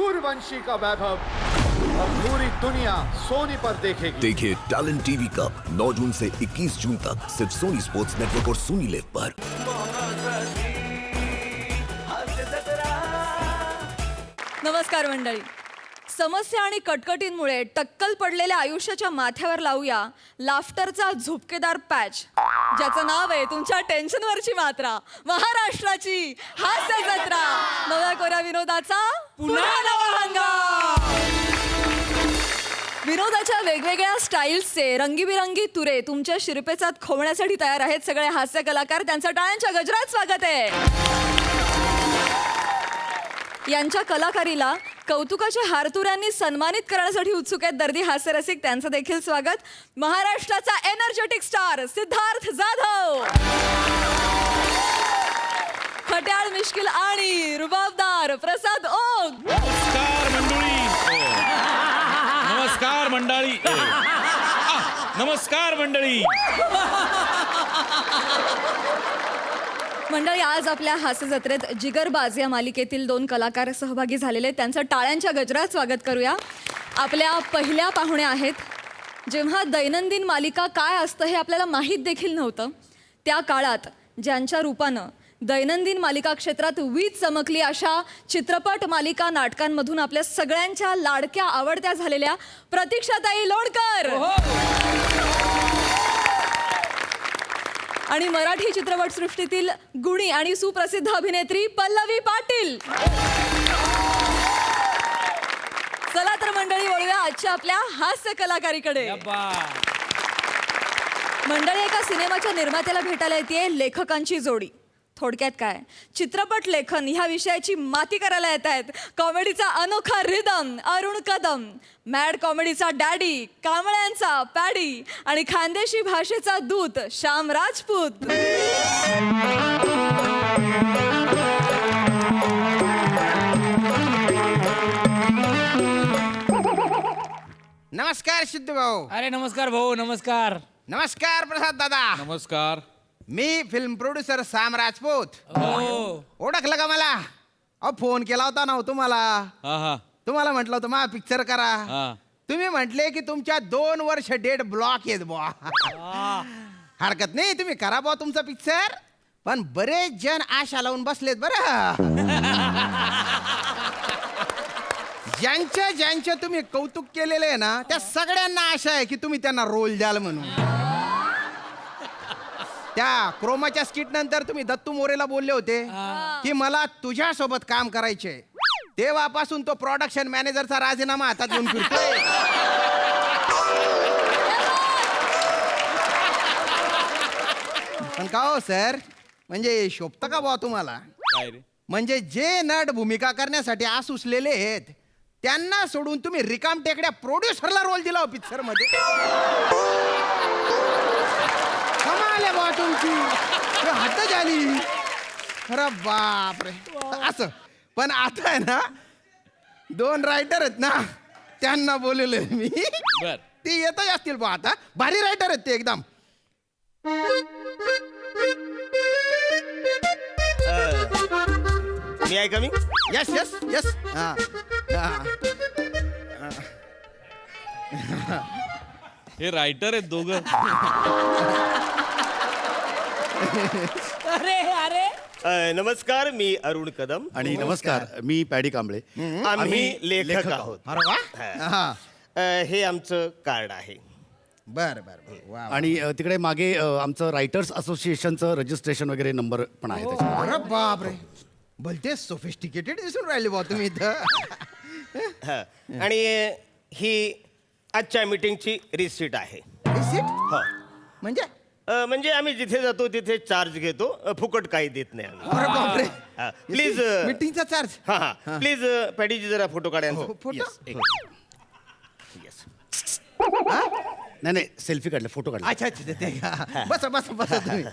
सूर्यवंशी का वैभव अब पूरी दुनिया सोनी पर देखेगी। देखिए टैलेंट टीवी कप 9 जून से 21 जून तक सिर्फ सोनी स्पोर्ट्स नेटवर्क और सोनी लिव पर। नमस्कार मंडळी. समस्या आणि कटकटींमुळे टक्कल पडलेल्या आयुष्याच्या माथ्यावर लावूया लाफ्टरचा झुपकेदार पॅच, ज्याचं नाव आहे तुमच्या टेन्शनवरची मात्रा, महाराष्ट्राची हास्य जत्रा. नव्या कोऱ्या विनोदाचा पुन्हा नवा हंगाम. विनोदाच्या वेगवेगळ्या स्टाईल्सचे रंगीबिरंगी तुरे तुमच्या शिरपेचात खोवण्यासाठी तयार आहेत सगळे हास्य कलाकार. त्यांचं टाळ्यांच्या गजरात स्वागत आहे. यांच्या कलाकारीला कौतुकाच्या हारतुऱ्यांनी सन्मानित करण्यासाठी उत्सुक आहेत दर्दी हास्यरसिक. त्यांचं देखील स्वागत. महाराष्ट्राचा एनर्जेटिक स्टार सिद्धार्थ जाधव, खट्याळ मिश्किल आणि रुबाबदार प्रसाद ओक. नमस्कार मंडळी. नमस्कार मंडळी. नमस्कार मंडळी. मंडळी, आज आपल्या हास्य जत्रेत जिगरबाज या मालिकेतील 2 कलाकार सहभागी झालेले. त्यांचं टाळ्यांच्या गजरात स्वागत करूया. आपल्या पहिल्या पाहुण्या आहेत. जेव्हा दैनंदिन मालिका काय असतं हे आपल्याला माहीत देखील नव्हतं, त्या काळात ज्यांच्या रूपानं दैनंदिन मालिका क्षेत्रात वीज चमकली अशा चित्रपट मालिका नाटकांमधून आपल्या सगळ्यांच्या लाडक्या आवडत्या झालेल्या प्रतीक्षाताई लोणकर आणि मराठी चित्रपटसृष्टीतील गुणी आणि सुप्रसिद्ध अभिनेत्री पल्लवी पाटील. चला तर मंडळी, वळूया आजच्या आपल्या हास्य कलाकारीकडे. मंडळी, एका सिनेमाच्या निर्मात्याला भेटायला येते लेखकांची जोडी. थोडक्यात काय, चित्रपट लेखन ह्या विषयाची माती करायला येत आहेत कॉमेडीचा अनोखा रिदम अरुण कदम, मॅड कॉमेडीचा डॅडी कांबळ्यांचा पॅडी आणि खानदेशी भाषेचा दूत श्याम राजपूत. नमस्कार सिद्धू भाऊ. अरे नमस्कार भाऊ. नमस्कार. नमस्कार प्रसाद दादा. नमस्कार. मी फिल्म प्रोड्युसर श्याम राजपूत. ओळखलं का मला? अहो, फोन केला होता ना तुम्हाला. तुम्हाला म्हटलं होतं मा पिक्चर करा. तुम्ही म्हटले की तुमच्या 2 वर्ष डेट ब्लॉक आहेत बुवा. हरकत नाही, तुम्ही करा बुवा तुमचा पिक्चर. पण बरेच जण आशा लावून बसलेत बरं. ज्यांच्या तुम्ही कौतुक केलेले आहे ना, त्या सगळ्यांना आशा आहे की तुम्ही त्यांना रोल द्याल म्हणून. त्या क्रोमाच्या स्किट नंतर तुम्ही दत्तू मोरेला बोलले होते की मला तुझ्या सोबत काम करायचे. तेव्हापासून तो प्रोडक्शन मॅनेजरचा राजीनामा हातात घेऊन फिरतोय. पण का हो सर, म्हणजे शोभतं का बुवा तुम्हाला? म्हणजे जे नट भूमिका करण्यासाठी आस उचलेले आहेत त्यांना सोडून तुम्ही रिकाम टेकड्या प्रोड्युसरला रोल दिला हो पिक्चर मध्ये. कमाल बा तुमची, हद्द झाली. अरे बापरे. असं पण आता आहे ना, 2 रायटर आहेत ना, त्यांना बोलवले मी. ते येतच असतील बा. आता भारी रायटर आहेत ते एकदम. मी आहे कमी. Yes yes yes. हे रायटर आहेत दोघं. नमस्कार, मी अरुण कदम. आणि नमस्कार, मी पॅडी कांबळे. आम्ही लेखक आहोत. अरे वा. हे आमचं कार्ड आहे. बर बर वा. आणि तिकडे मागे आमचं रायटर्स असोसिएशनचं रजिस्ट्रेशन वगैरे नंबर पण आहे त्याच्यात. अरे बापरे, भलते सोफिस्टिकेटेड दिसून राहिले बा तुम्ही इथं. आणि ही आजच्या मीटिंगची रिसीट आहे. रिसीट हो. म्हणजे आम्ही जिथे जातो तिथे चार्ज घेतो, फुकट काही देत नाही आम्ही. अरे बापरे. प्लीज मीटिंगचा चार्ज. हा प्लीज पॅडीजी जरा फोटो काढा. फोटो. येस. नाही सेल्फी काढले, फोटो काढले. अच्छा अच्छा ते का. बसा बसा बसा तुम्ही.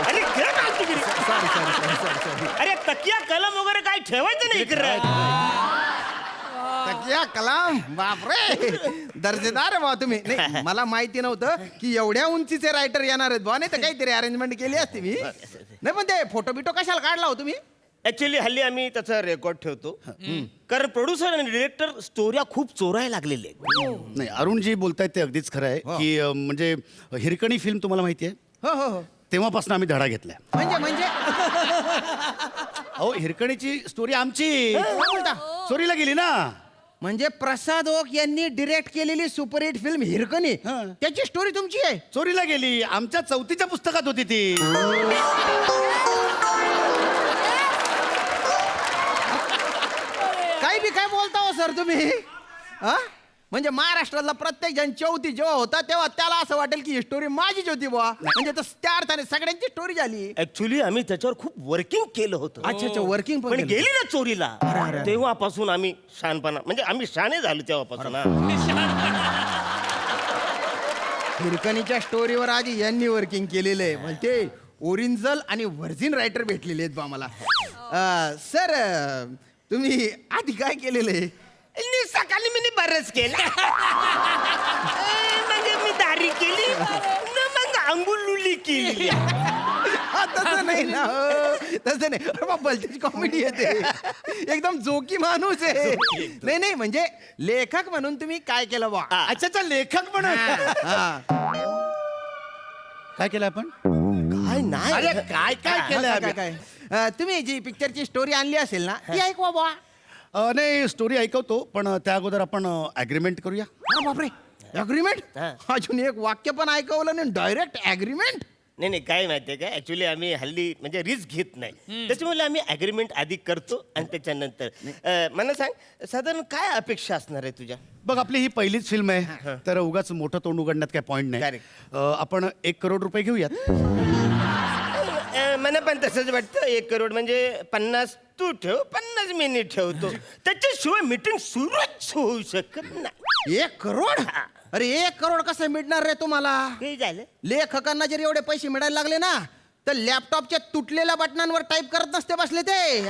अरे क्या काय तुम्ही? सॉरी. अरे तकिया कलम वगैरे काय ठेवायचं नाही इकडे. तकिया कलाम, बापरे, दर्जेदार आहे बा तुम्ही. नाही, मला माहिती नव्हतं की एवढ्या उंचीचे रायटर येणार आहेत बा. नाही तर काहीतरी अरेंजमेंट केली असती मी. नाही पण ते फोटो बिटो कशाला काढला हो तुम्ही? ऍक्च्युली हल्ली आम्ही त्याचा रेकॉर्ड ठेवतो कारण प्रोड्युसर आणि डिरेक्टर स्टोऱ्या खूप चोरायला लागलेले आहेत. नाही अरुणजी बोलतायत ते अगदीच खरं आहे की म्हणजे हिरकणी फिल्म तुम्हाला माहिती आहे, हो हो हो. तेव्हापासून आम्ही धडा घेतलाय. म्हणजे अहो हिरकणीची स्टोरी आमची काय बोलता? चोरीला गेली ना. म्हणजे प्रसाद ओक यांनी डिरेक्ट केलेली सुपरहिट फिल्म हिरकणी त्याची स्टोरी तुमची आहे? चोरीला गेली. आमच्या 4थीच्या पुस्तकात होती ती. काही बी काय बोलता हो सर तुम्ही? हा? म्हणजे महाराष्ट्रातला प्रत्येक जण चौथी जेव्हा होता तेव्हा त्याला असं वाटेल की ही स्टोरी माझीच होती बुवा. म्हणजे त्या अर्थाने सगळ्यांची स्टोरी झाली. ऍक्च्युली आम्ही त्याच्यावर खूप वर्किंग केलं होतं. अच्छा वर्किंग पण गेली ना चोरीला तेव्हापासून आम्ही शहाणपणा म्हणजे आम्ही शाणे झालो तेव्हापासून. हिरकणीच्या स्टोरीवर आधी यांनी वर्किंग केलेलं आहे. म्हणजे ओरिजिनल आणि व्हर्जिन रायटर भेटलेले आहेत बा मला. सर तुम्ही आधी काय केलेलं आहे? सकाळी मी बरंच केलं म्हणजे मी दारी केली न मग अंगुलुली केली. तसं नाही ना तसं नाही. अरे बाबा भलतीच कॉमेडी येते. एकदम जोकी माणूस आहे. नाही नाही म्हणजे लेखक म्हणून तुम्ही काय केलं बा? अच्छा लेखक म्हणून काय केलं आपण? काय नाही अरे काय काय केलं काय काय तुम्ही जी पिक्चरची स्टोरी आणली असेल ना ती ऐकवा बा. नाही स्टोरी ऐकवतो पण त्या अगोदर आपण अग्रीमेंट करूया. बापरे अग्रीमेंट? अजून एक वाक्य पण ऐकवलं नाही डायरेक्ट अग्रीमेंट. नाही काय माहितीये का ऍक्च्युली आम्ही हल्ली म्हणजे रिस्क घेत नाही त्याच्यामुळे आम्ही अग्रीमेंट आधी करतो आणि त्याच्यानंतर मला सांग साधारण काय अपेक्षा असणार आहे तुझ्या? बघ आपली ही पहिलीच फिल्म आहे तर उगाच मोठं तोंड उघडण्यात काय पॉईंट नाही. आपण 1 करोड रुपये घेऊयात. मला पण तसंच वाटतं 1 करोड म्हणजे 50 तू ठेव 50 मी ठेवतो त्याच्याशिवाय मीटिंग सुरूच होऊ शकत नाही. 1 करोड? अरे 1 करोड कसं मिळणार रे तुम्हाला? काय झालं? लेखकांना जर एवढे पैसे मिळायला लागले ना तर लॅपटॉपच्या तुटलेल्या बटनांवर टाईप करत नसते बसले ते.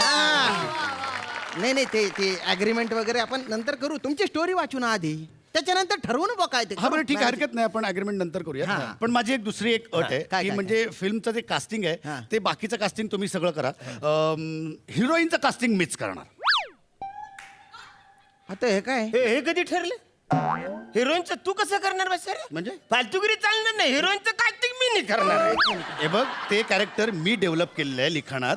नाही ते अग्रीमेंट वगैरे आपण नंतर करू. तुमची स्टोरी वाचू ना आधी त्याच्यानंतर ठरवून बघ काय ते. हा बरं ठीक आहे हरकत नाही आपण अग्रीमेंट नंतर करूया. पण माझी एक दुसरी एक अट आहे काय, की काय, म्हणजे फिल्मचं जे कास्टिंग आहे ते बाकीचं कास्टिंग तुम्ही सगळं करा. हिरोईनचं कास्टिंग मीच करणार. आता हे काय? हे कधी ठरलं? हिरोईनचं तू कसं करणार बस सर? म्हणजे फालतुगिरी चालणार नाही. हिरोईनचं कास्टिंग मी नाही करणार. हे बघ ते कॅरेक्टर मी डेव्हलप केलेलं आहे लिखाणात.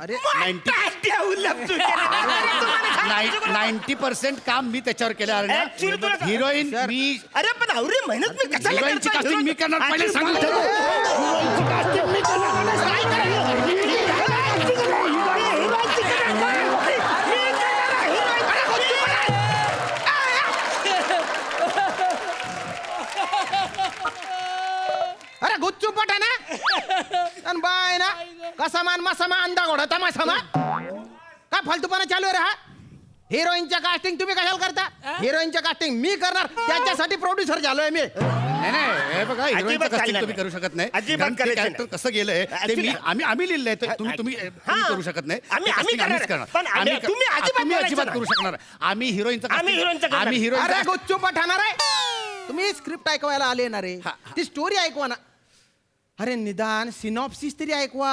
90% काम मी त्याच्यावर केलं. Actually तुला- हिरोईन मी अरे पण अवरे मेहनत मी कशाला हिरोईनची करतोय? कास्टिंग मी करणार. पहिले सांगून Actually- ठेव. हिरोईनची casting मी करणार. अरे गुच्चू पटा ना आणि बाय ना कसा मान मसा मा अंदा घोडा तमाशा मा काय फालतूपणा चालू आहे रे हा? हिरोईनच्या कास्टिंग तुम्ही कशाला करता? हिरोईनच्या कास्टिंग मी करणार त्याच्यासाठी प्रोड्युसर झालोय मी. नाही हे बघा हिरोईनचं अजिबात कास्टिंग चालणार तुम्ही करू शकत नाही. अजिबात कारण ते करायचं कॅरेक्टर नाही. कसं गेलंय ते मी Actually- आम्ही लिहिलंय तर तुम्ही करू शकत नाही. आम्ही- ते casting आम्ही आम्हीच करणार. करणार. पण आम्ही- तुम्ही अजिबात तुम्ही अजिबात बोलायचं करू शकणार. आम्ही हिरोईनचं आम्ही हिरोईनचं करणार. आम्ही अरे हिरोईन गुच्चू पठाणार आहे तुम्ही स्क्रिप्ट ऐकवायला आले ना रे. ती स्टोरी ऐकवा ना. अरे निदान सिनॉप्सिस तरी ऐकवा.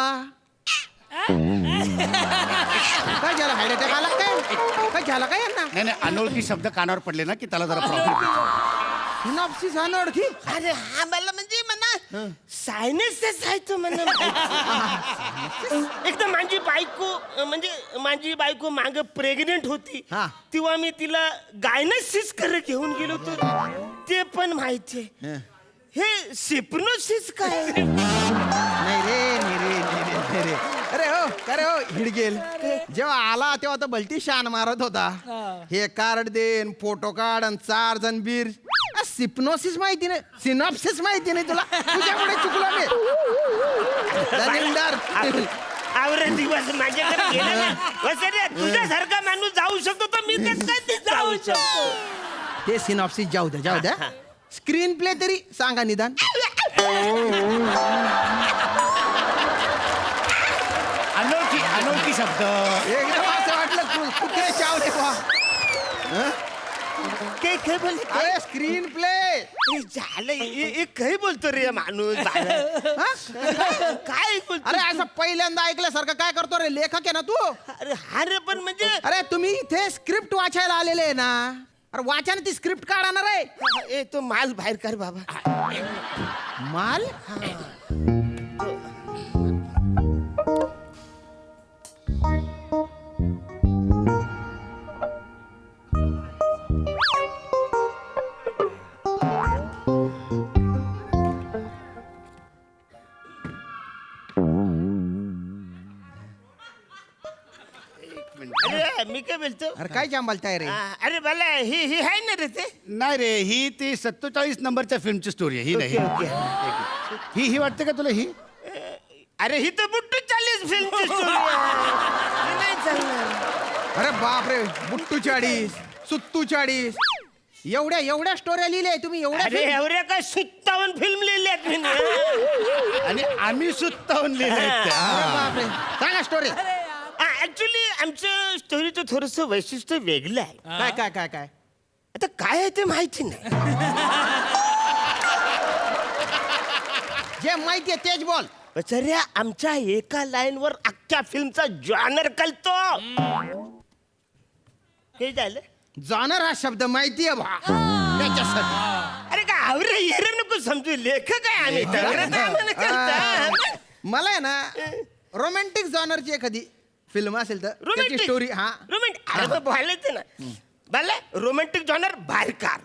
काय झालं हार्ट अटॅक आला काय झालं काय यांना? नाही अनोळखी शब्द कानावर पडले ना की त्याला जरा प्रॉब्लेम. सिनॉप्सिस अनोळखी? अरे हा मला म्हणजे म्हणा सायन्सच आहे तो म्हणा. एकदम माझी बायको म्हणजे माझी बायको माग प्रेग्नेंट होती हा. तेव्हा मी तिला गायनोसिस करे घेऊन गेलो होतो ते पण माहितीये. हे सिप्नोसिस काय? नाही रे. अरे हो हिडगेल जेव्हा आला तेव्हा तर भलती शान मारत होता. हे कार्ड देन फोटो काढ आणि 4 जण बीर. सिप्नोसिस माहिती नाही सिनॉप्सिस माहिती नाही तुला. तुझ्यामुळे चुकलो मी. आवरे दिवस माझ्याकडे गेले ना वसरे तुझ्यासारखा माणूस जाऊ शकतो तर मी कसं जाऊ शकतो. ते सिनॉप्सिस जाऊ द्या. स्क्रीन प्ले तरी सांगा निदान. अनोळखी शब्द एकदम असं वाटलं कुठे चावले बा. काय बोल अरे स्क्रीन प्ले झालं काही बोलतो रे माणूस काय बोलतो अरे असं पहिल्यांदा ऐकल्यासारखं काय करतो रे लेखक आहे ना तू अरे हा रे पण म्हणजे अरे तुम्ही इथे स्क्रिप्ट वाचायला आलेले आहे ना अरे वाचाने ती स्क्रिप्ट काढणार आहे ए तो माल बाहेर कर बाबा माल अरे मी काय बोलतो अरे काय जांभलताय रे अरे मला ही आहे ना रे ते नाही रे ही ती 47 नंबरच्या फिल्मची स्टोरी आहे ही नाही ओके. ही वाटते का तुला ही अरे ही तर बुट्टू 40 फिल्मची स्टोरी आहे नाही चालणार अरे बाप रे बुट्टू 40 सुत्तू 40 एवढ्या स्टोऱ्या लिहिल्या तुम्ही अरे एवढ्या एवढ्या काय 57 फिल्म लिहिल्यात मी आणि आम्ही सुत्तावून लिहिले अरे बाप रे सांगा स्टोरी ऍक्च्युली आमचं स्टोरीचं थोडस वैशिष्ट्य वेगळं आहे काय काय काय काय आता काय आहे ते माहिती नाही जे माहितीये तेच बोल बचाऱ्या आमच्या एका लाईन वर अख्ख्या फिल्मचा जॉनर कळतो काय झालं जाणार हा शब्द माहितीये भा त्याच्यासाठी अरे का आवरे येरे नको समजू लेखक आहे आम्ही तेवढं तर आम्हाला कळतं. मला आहे ना रोमॅन्टिक जॉनरची एखादी फिल्म असेल तर त्याची स्टोरी हा रोमॅन्टिक अरे मग बोलायचं ना भले रोमॅन्टिक जॉनर बाहेर कार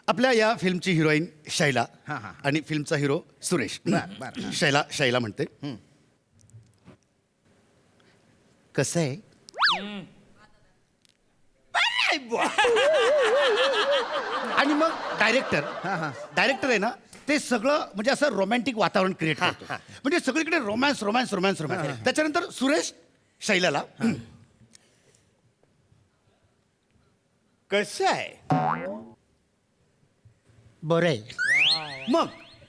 आपल्या या फिल्मची हिरोईन शैला हा, हा. आणि फिल्मचा हिरो सुरेश बर. शैला म्हणते कसं आहे आणि मग डायरेक्टर आहे ना ते सगळं म्हणजे असं रोमॅन्टिक वातावरण क्रिएट करतो म्हणजे सगळीकडे रोमॅन्स रोमॅन्स रोमॅन्स रोमॅन्स त्याच्यानंतर सुरेश शैलाला कसं आहे बरं आहे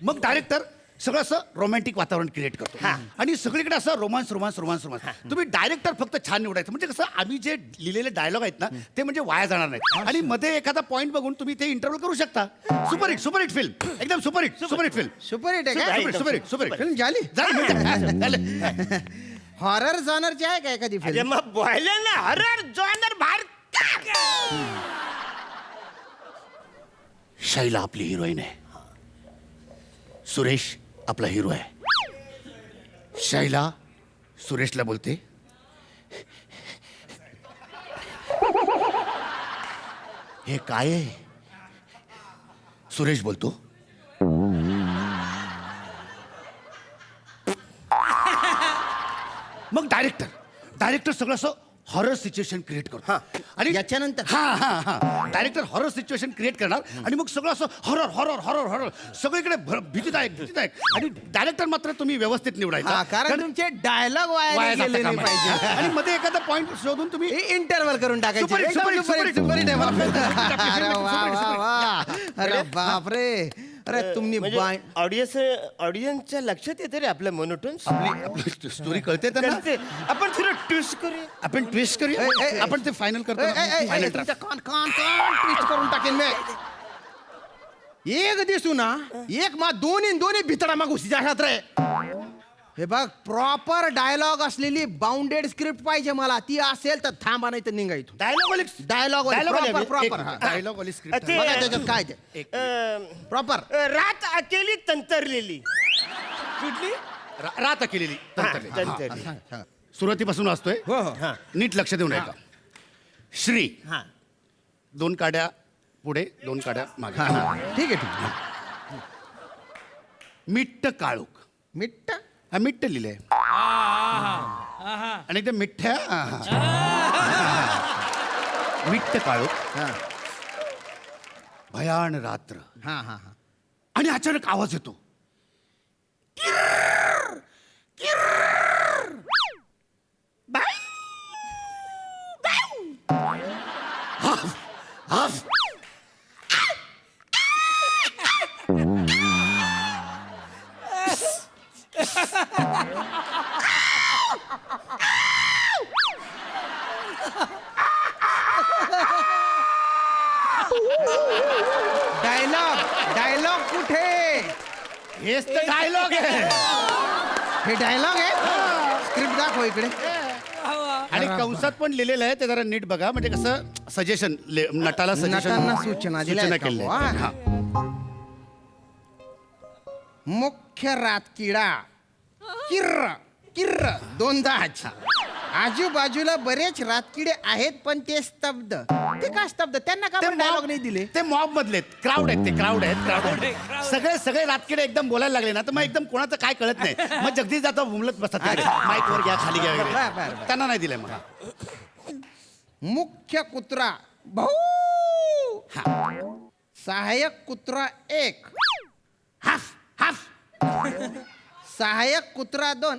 मग डायरेक्टर सगळं असं रोमॅन्टिक वातावरण क्रिएट करतो आणि सगळीकडे असं रोमांस रोमांस रोमांस रोमांस तुम्ही डायरेक्टर फक्त छान निवडायचं म्हणजे कसं आम्ही जे लिहिलेले डायलॉग आहेत ना ते म्हणजे वाया जाणार नाही आणि मध्ये एखादा पॉईंट बघून तुम्ही ते इंटरव्ह्यू करू शकता सुपरहिट फिल्म एकदम सुपरहिट फिल्म सुपरहिट आहे का सुपरहिट फिल्म झाली झालं हॉरर जॉनरची आहे का एखादी अरे फिल्म मग बोललं ना हरर जॉनर बाहेर काढ. शैला आपली हिरोईन आहे सुरेश आपला हिरो आहे शैला सुरेशला बोलते हे काय आहे सुरेश बोलतो मग डायरेक्टर सगळं असं हॉरर सिच्युएशन क्रिएट करतो आणि याच्यानंतर डायरेक्टर हॉरर सिच्युएशन क्रिएट करणार आणि मग सगळं असं हॉरर हॉरर हॉरर हॉरर सगळीकडे भीतीदायक आणि डायरेक्टर मात्र तुम्ही व्यवस्थित निवडायचा कारण तुमचे डायलॉग वाया वाया गेले जाता नाही कामा पाहिजे नये. आणि मध्ये एखादा पॉइंट शोधून तुम्ही इंटरव्हल करून टाकायचे सुपरहिट, एकदम सुपरहिट, सुपरहिट, सुपरहिट. सुपरहिट आहे मला. सुपरहिट, अरे वा सुपरहिट, वा सुपरहिट. वा अरे बापरे अरे तुम्ही बाय ऑडियन्सच्या लक्षात येते रे आपल्या मोनोटोन आपली स्टोरी कळते त्यांना आपण थोडं ट्विस्ट करूया आपण ट्विस्ट करूया आपण ते फायनल करतो फायनल तुमच्या कान ट्विस्ट करून टाकेन मी एक दिसू ना एक मा दोन्ही भितडा माग घुसी जातात रे हे बघ प्रॉपर डायलॉग असलेली बाउंडेड स्क्रिप्ट पाहिजे मला ती असेल तर थांबा नाही तर निघायचो डायलॉग प्रॉपर डायलॉग वाली स्क्रिप्ट ते- बघा त्याच्यात काय ते प्रॉपर रात अकेली तंतरलेली रात केलेली तंतरली. सुरुवातीपासून वाचतोय हो हो हा नीट लक्ष देऊन ऐका श्री हा 2 काड्या पुढे 2 काड्या मागे ठीक आहे मिट्ट काळूक मिट्ट हा मिट्ट लिहिलंय आणि ते मिठ्ठ्या मिट्ट काळूक भयान रात्र हा आणि अचानक आवाज येतो हाफ हेच तर डायलॉग आहे. हे डायलॉग आहे स्क्रिप्ट दाखव इकडे. आणि कंसात पण लिहिलेलं आहे ते जरा नीट बघा म्हणजे कसं सजेशन नटाला नटांना सूचना दिल्या आहेत का केल्या बुवा? आहेत. हा. मुख्य रातकिडा किर्र किर्र दोनदा. आजूबाजूला बरेच रातकिडे आहेत पण ते स्तब्ध. ते का स्तब्ध? त्यांना का डायलॉग नाही दिले? ते मॉब मधले क्राऊड आहेत, ते क्राऊड आहेत. सगळे रातकिडे एकदम बोलायला लागले ना तर मग एकदम कोणाचं काय कळत नाही. मग जगदीश जाता बुमलत बसतात माईक वर घ्या, खाली घ्या बरं, वगैरे. बरं. त्यांना नाही दिलंय मग. मुख्य कुत्रा भाऊ. सहाय्यक कुत्रा 1. Half half. सहाय्यक कुत्रा 2.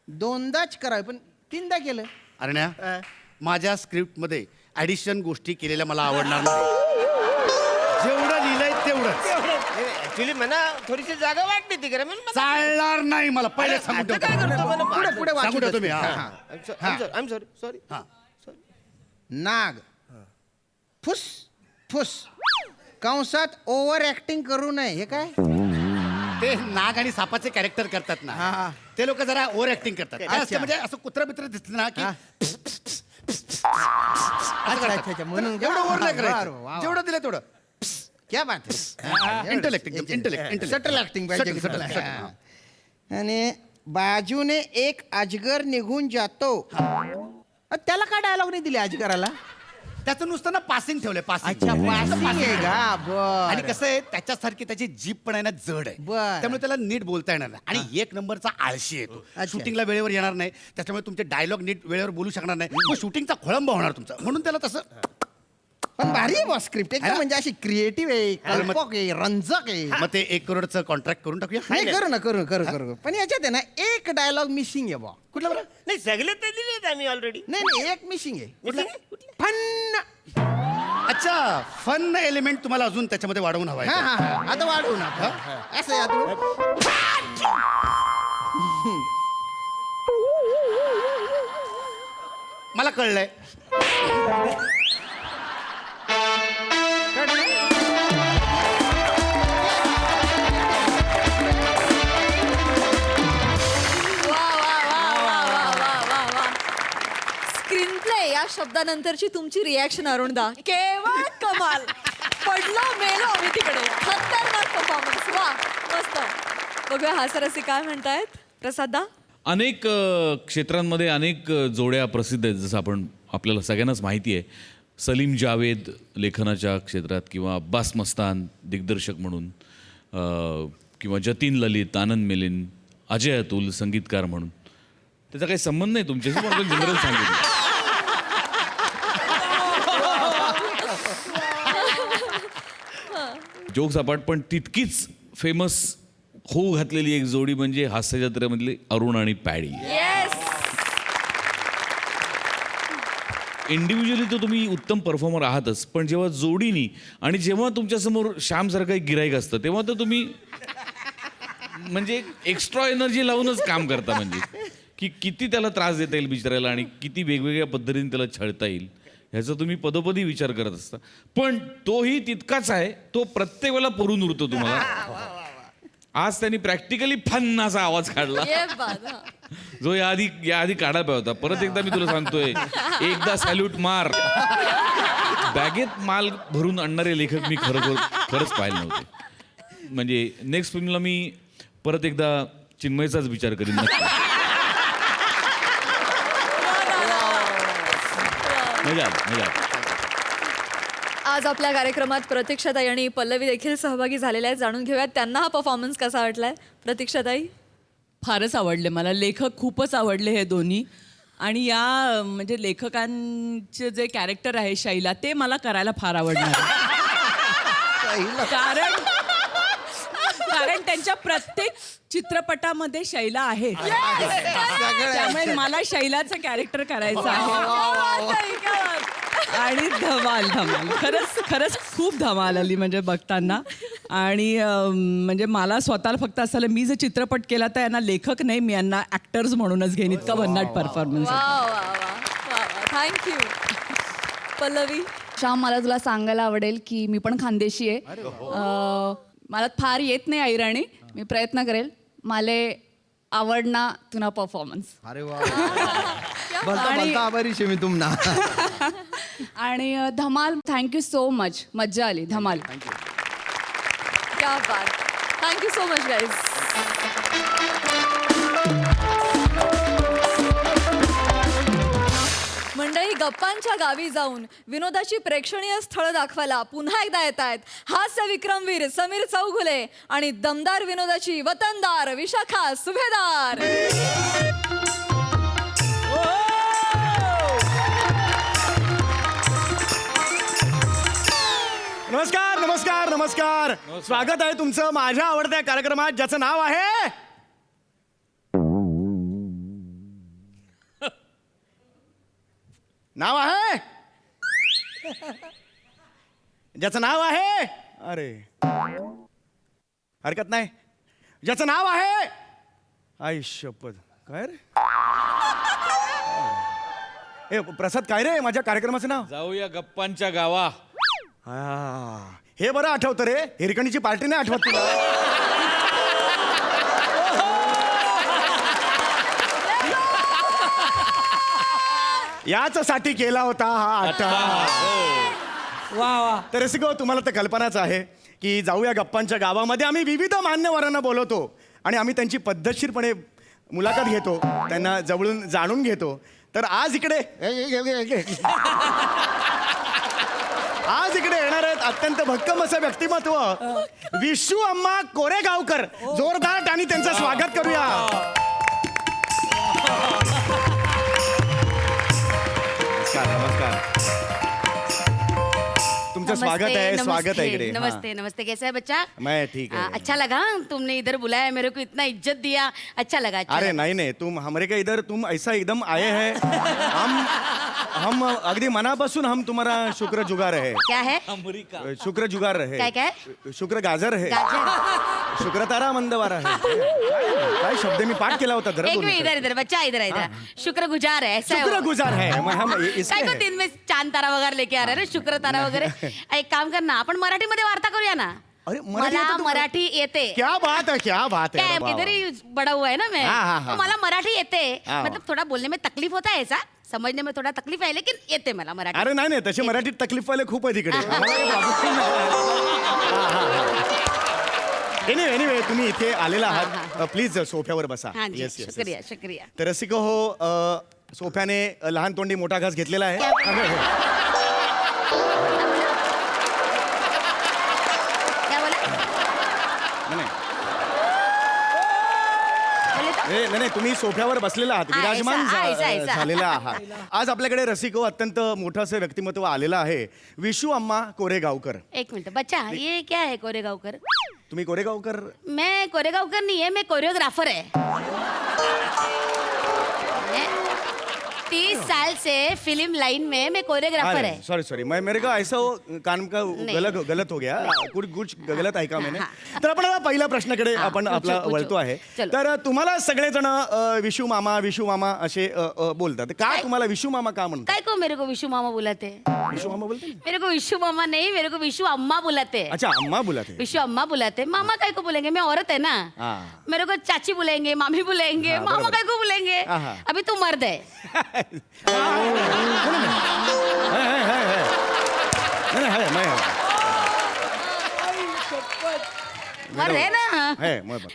दोनदाच करावे पण 3दा केलं. अरण्या माझ्या स्क्रिप्ट मध्ये ऍडिशन गोष्टी केलेल्या मला आवडणार नाही. जेवढं लिहिलंय तेवढंच ऍक्च्युली मला थोडीशी जागा वाटली ती खरं म्हणून मला- चालणार नाही. मला पहिले सांगून आता काय ठेवतो. करतो मला पुढे पुढे सांगू वाचू द्या दे तुम्ही, हा. हा. I'm sorry. हा. नाग फुस फुस कंसात ओव्हर ऍक्टिंग करू नये. हे काय? ते नाग आणि सापाचे कॅरेक्टर करतात हा, ना हा. ते लोक जरा ओव्हर ऍक्टिंग करतात. काय असतं अच्छा. म्हणजे असं कुत्रा बित्र दिसलं ना की हा. अच्छा, अच्छा, म्हणून का? जेवढं ओव्हर नाही बरं, वा, करायचं. वा. जेवढं दिलं तेवढं क्या बात आहे. इंटेलेक्ट इंटेलेक्ट सटल ऍक्टिंग पाहिजे. Subtle, subtle, हा. subtle. आणि बाजूने एक अजगर निघून जातो. त्याला का डायलॉग नाही दिले अजगराला? त्याचं नुसतं ना पासिंग ठेवलंय अच्छा पासिंग. पासिंग आहे का? आणि बर कसं आहे त्याच्यासारखी त्याची जीप पण आहे ना जड आहे. बरं. त्यामुळे त्याला नीट बोलता येणार नाही. आणि 1 नंबरचा आळशी येतो. अच्छा. शूटिंगला वेळेवर येणार नाही त्याच्यामुळे तुमचे डायलॉग नीट वेळेवर बोलू शकणार नाही. मग शूटिंगचा खोळंबा होणार तुमचा. म्हणून त्याला तसं पण भारी आहे बॉस स्क्रिप्ट एकदम म्हणजे अशी क्रिएटिव्ह आहे, अरे मग- कल्पक आहे, रंजक आहे. मग ते 1 करोडचं कॉन्ट्रॅक्ट करून टाकूया. नाही करू ना करू पण याच्यात आहे ना एक डायलॉग मिसिंग आहे बा. कुठला बरं? नाही सगळे तर दिलेत आम्ही ऑलरेडी. नाही एक मिसिंग आहे. Missing आहे? कुठलं? फन. अच्छा फन एलिमेंट तुम्हाला अजून त्याच्यामध्ये वाढवून हवा हा आहे. हा हा आता वाढवू ना आपण. असं आहे आता. मला कळलंय. स्क्रीन प्ले या शब्दानंतरची तुमची रिॲक्शन अरुणदा केवळ कमाल. पडलो मेलो आम्ही तिकडे. खतरनाक परफॉर्मन्स. वा मस्त. बघूया हास्यरसिक काय म्हणतायत. प्रसादा. अनेक क्षेत्रांमध्ये अनेक जोड्या प्रसिद्ध आहेत जसं आपल्याला सगळ्यांनाच माहिती आहे. सलीम जावेद लेखनाच्या क्षेत्रात किंवा अब्बास मस्तान दिग्दर्शक म्हणून किंवा जतीन ललित, आनंद मिलिंद, अजय अतुल संगीतकार म्हणून. त्याचा काही संबंध नाही तुमच्याशी पण जनरल सांगितलं. जोक सपाट पण तितकीच फेमस होऊ घातलेली एक जोडी म्हणजे हास्य जत्रेमधली अरुण आणि पॅडी. येस. इंडिव्हिज्युअली तर तुम्ही उत्तम परफॉर्मर आहातच पण जेव्हा जोडीनी आणि जेव्हा तुमच्यासमोर श्यामसारखं एक गिराईक असतं तेव्हा तर तुम्ही म्हणजे एक्स्ट्रा एनर्जी लावूनच काम करता. म्हणजे की किती त्याला त्रास देता येईल बिचारायला आणि किती वेगवेगळ्या पद्धतीने त्याला छळता येईल ह्याचा तुम्ही पदोपदी विचार करत असता. पण तोही तितकाच आहे. तो प्रत्येक वेळेला पुरून उरतो तुम्हाला. आज त्यांनी प्रॅक्टिकली फन असा आवाज काढला ये बात. हा. जो याआधी काढायला पाहिजे होता. परत एकदा मी तुला सांगतोय एकदा सॅल्यूट मार. बॅगेत माल भरून आणणारे लेखक मी खरंच पाहिले नव्हते. म्हणजे नेक्स्ट फिल्मला मी परत एकदा चिन्मयचाच विचार करीन नक्की. मजा आली. आज आपल्या कार्यक्रमात प्रतीक्षाताई आणि पल्लवी देखील सहभागी झालेल्या आहेत. जाणून घेऊयात त्यांना हा परफॉर्मन्स कसा वाटलाय. प्रतीक्षाताई. फारच आवडले मला. लेखक खूपच आवडले हे दोन्ही. आणि या म्हणजे लेखकांचे जे कॅरेक्टर आहे शैला ते मला करायला फार आवडणार आहे. कारण त्यांच्या प्रत्येक चित्रपटामध्ये शैला आहे. त्यामुळे मला शैलाचं कॅरेक्टर करायचं आहे. आणि धमाल खरंच खूप धमाल आली म्हणजे बघताना. आणि म्हणजे मला स्वतःला फक्त असं मी जर चित्रपट केला तर यांना लेखक नाही मी यांना ऍक्टर्स म्हणूनच घेईन. इतका भन्नाट परफॉर्मन्स. थँक्यू. पल्लवी. श्याम मला तुला सांगायला आवडेल की मी पण खानदेशी आहे. मला फार येत नाही ऐराणी, मी प्रयत्न करेल. मला आवडना तुना परफॉर्मन्स. अरे वा बोलता आणि- बोलता आभारी शे मी तुमना. आणि धमाल, थँक्यू सो मच, मज्जा आली धमाल. क्या बात. Thank you so much guys. मंडळी, गप्पांच्या गावी जाऊन विनोदाची प्रेक्षणीय स्थळं दाखवायला पुन्हा एकदा येत आहेत हास्य विक्रमवीर समीर चौगुले आणि दमदार विनोदाची वतनदार विशाखा सुभेदार. नमस्कार नमस्कार नमस्कार. स्वागत आहे तुमचं माझ्या आवडत्या कार्यक्रमात ज्याचं नाव आहे ज्याचं नाव आहे अरे हरकत नाही, ज्याचं नाव आहे आई शपथ. काय रे ए प्रसाद, काय रे माझ्या कार्यक्रमाचं नाव? जाऊया गप्पांच्या गावा. हे बरं आठवतं रे, हिरकणीची पार्टी नाही आठवत तुला? याच साठी केला होता हा आटा. तर रसिको, तुम्हाला तर कल्पनाच आहे की जाऊया गप्पांच्या गावामध्ये आम्ही विविध मान्यवरांना बोलवतो आणि आम्ही त्यांची पद्धतशीरपणे मुलाखत घेतो, त्यांना जवळून जाणून घेतो. तर आज इकडे येणार आहेत अत्यंत भक्कम असं व्यक्तिमत्व विशू अम्मा कोरेगावकर. जोरदार टाणी त्यांचं स्वागत करूया. नमस्कार. तुमचं स्वागत है, स्वागत है इकडे. नमस्ते नमस्ते, कैसा है बच्चा? मैं ठीक है. अच्छा लगा तुमने इधर बुलाया, मेरे को इतना इज्जत दिया, अच्छा लगा. अच्छा अरे लगा. नहीं नहीं, तुम हमारे का इधर तुम ऐसा एकदम आए हैं हम अगदी मनापासून हम तुम्हारा शुक्र जुगार है. क्या है? शुक्र जुगार है. काय? शुक्र गाजर है. गाजर. शुक्र तारा मंदवारा है. काय शब्द मी पाठ केला होता जरा एक बोलून मिनट, तर. इधर इधर बच्चा, इधर इधर. शुक्र गुजार है, ऐसा है शुक्र वो. गुजार है. हम इसलिए काय को है. दिन में चांद तारा वगैरे लेके आ रहे रे, शुक्र तारा वगैरे. एक काम कर ना, आपण मराठीमध्ये वार्ता करूया ना. अरे, मराठी मला येतं तुला? मराठी येते. क्या बात है, क्या बात है. क्या अरे वा, इधर वा. ही बड़ा हुआ है ना मैं. हाँ, हाँ. तो मला मराठी येते. हाँ. मतलब थोड़ा बोलने में तकलीफ होता है, ऐसा समझने में थोड़ा तकलीफ है, लेकिन येते मला मराठी. अरे नाही नाही, तसे मराठीत तकलीफ वाले खूप आहे तिकडे. एनिवे तुम्ही इथे आलेला आहात, प्लीज सोफ्यावर बसा. हाँ जी, Yes, yes, yes. शुक्रिया शुक्रिया. तर रसिको हो, सोफ्याने लहान तोंडी मोठा घास घेतलेला आहे. क्या बोला? नाही, बोले तो? नाही नाही, तुम्ही सोफ्यावर बसलेला आहात, हा, विराजमान ऐसा. झालेला आहात. आज आपल्याकडे रसिको अत्यंत मोठं असं व्यक्तिमत्व आलेलं आहे, विशू अम्मा कोरेगावकर. एक मिनट बच्चा, ये क्या है कोरेगावकर? तुम्ही कोरेगावकर? मैं कोरेगावकर नहीं है, मैं कोरियोग्राफर है. मैं 30 साल से फिल्म लाइन में मैं कोरियोग्राफर है. सॉरी मैं मेरे को ऐसा कान का गलत हो गया, कुछ गलत ऐका मैंने. तर आपण आता पहिल्या प्रश्नाकडे आपण आपला पूछो. वळतो आहे. चलो. तर तुम्हाला सगळेजण विशू मामा असे बोलतात. का तुम्हाला विशू मामा का म्हणतात? काय को मेरे को विशु मामा बुलाते? विशू मामा बोलते ना? मेरे को विशु मामा नहीं, मेरे को विशु अम्मा बुलाते. अच्छा, अम्मा बोलते. विशु अम्मा बुलाते. मामा काय को बोलेंगे, मैं औरत है ना. हाँ. मेरे को चाची बुलाएंगे, मामी बुलाएंगे, हाँ, मामा बराबर. काय को बुलाएंगे. हाँ. अभी तू मर्द है. मर्द है ना.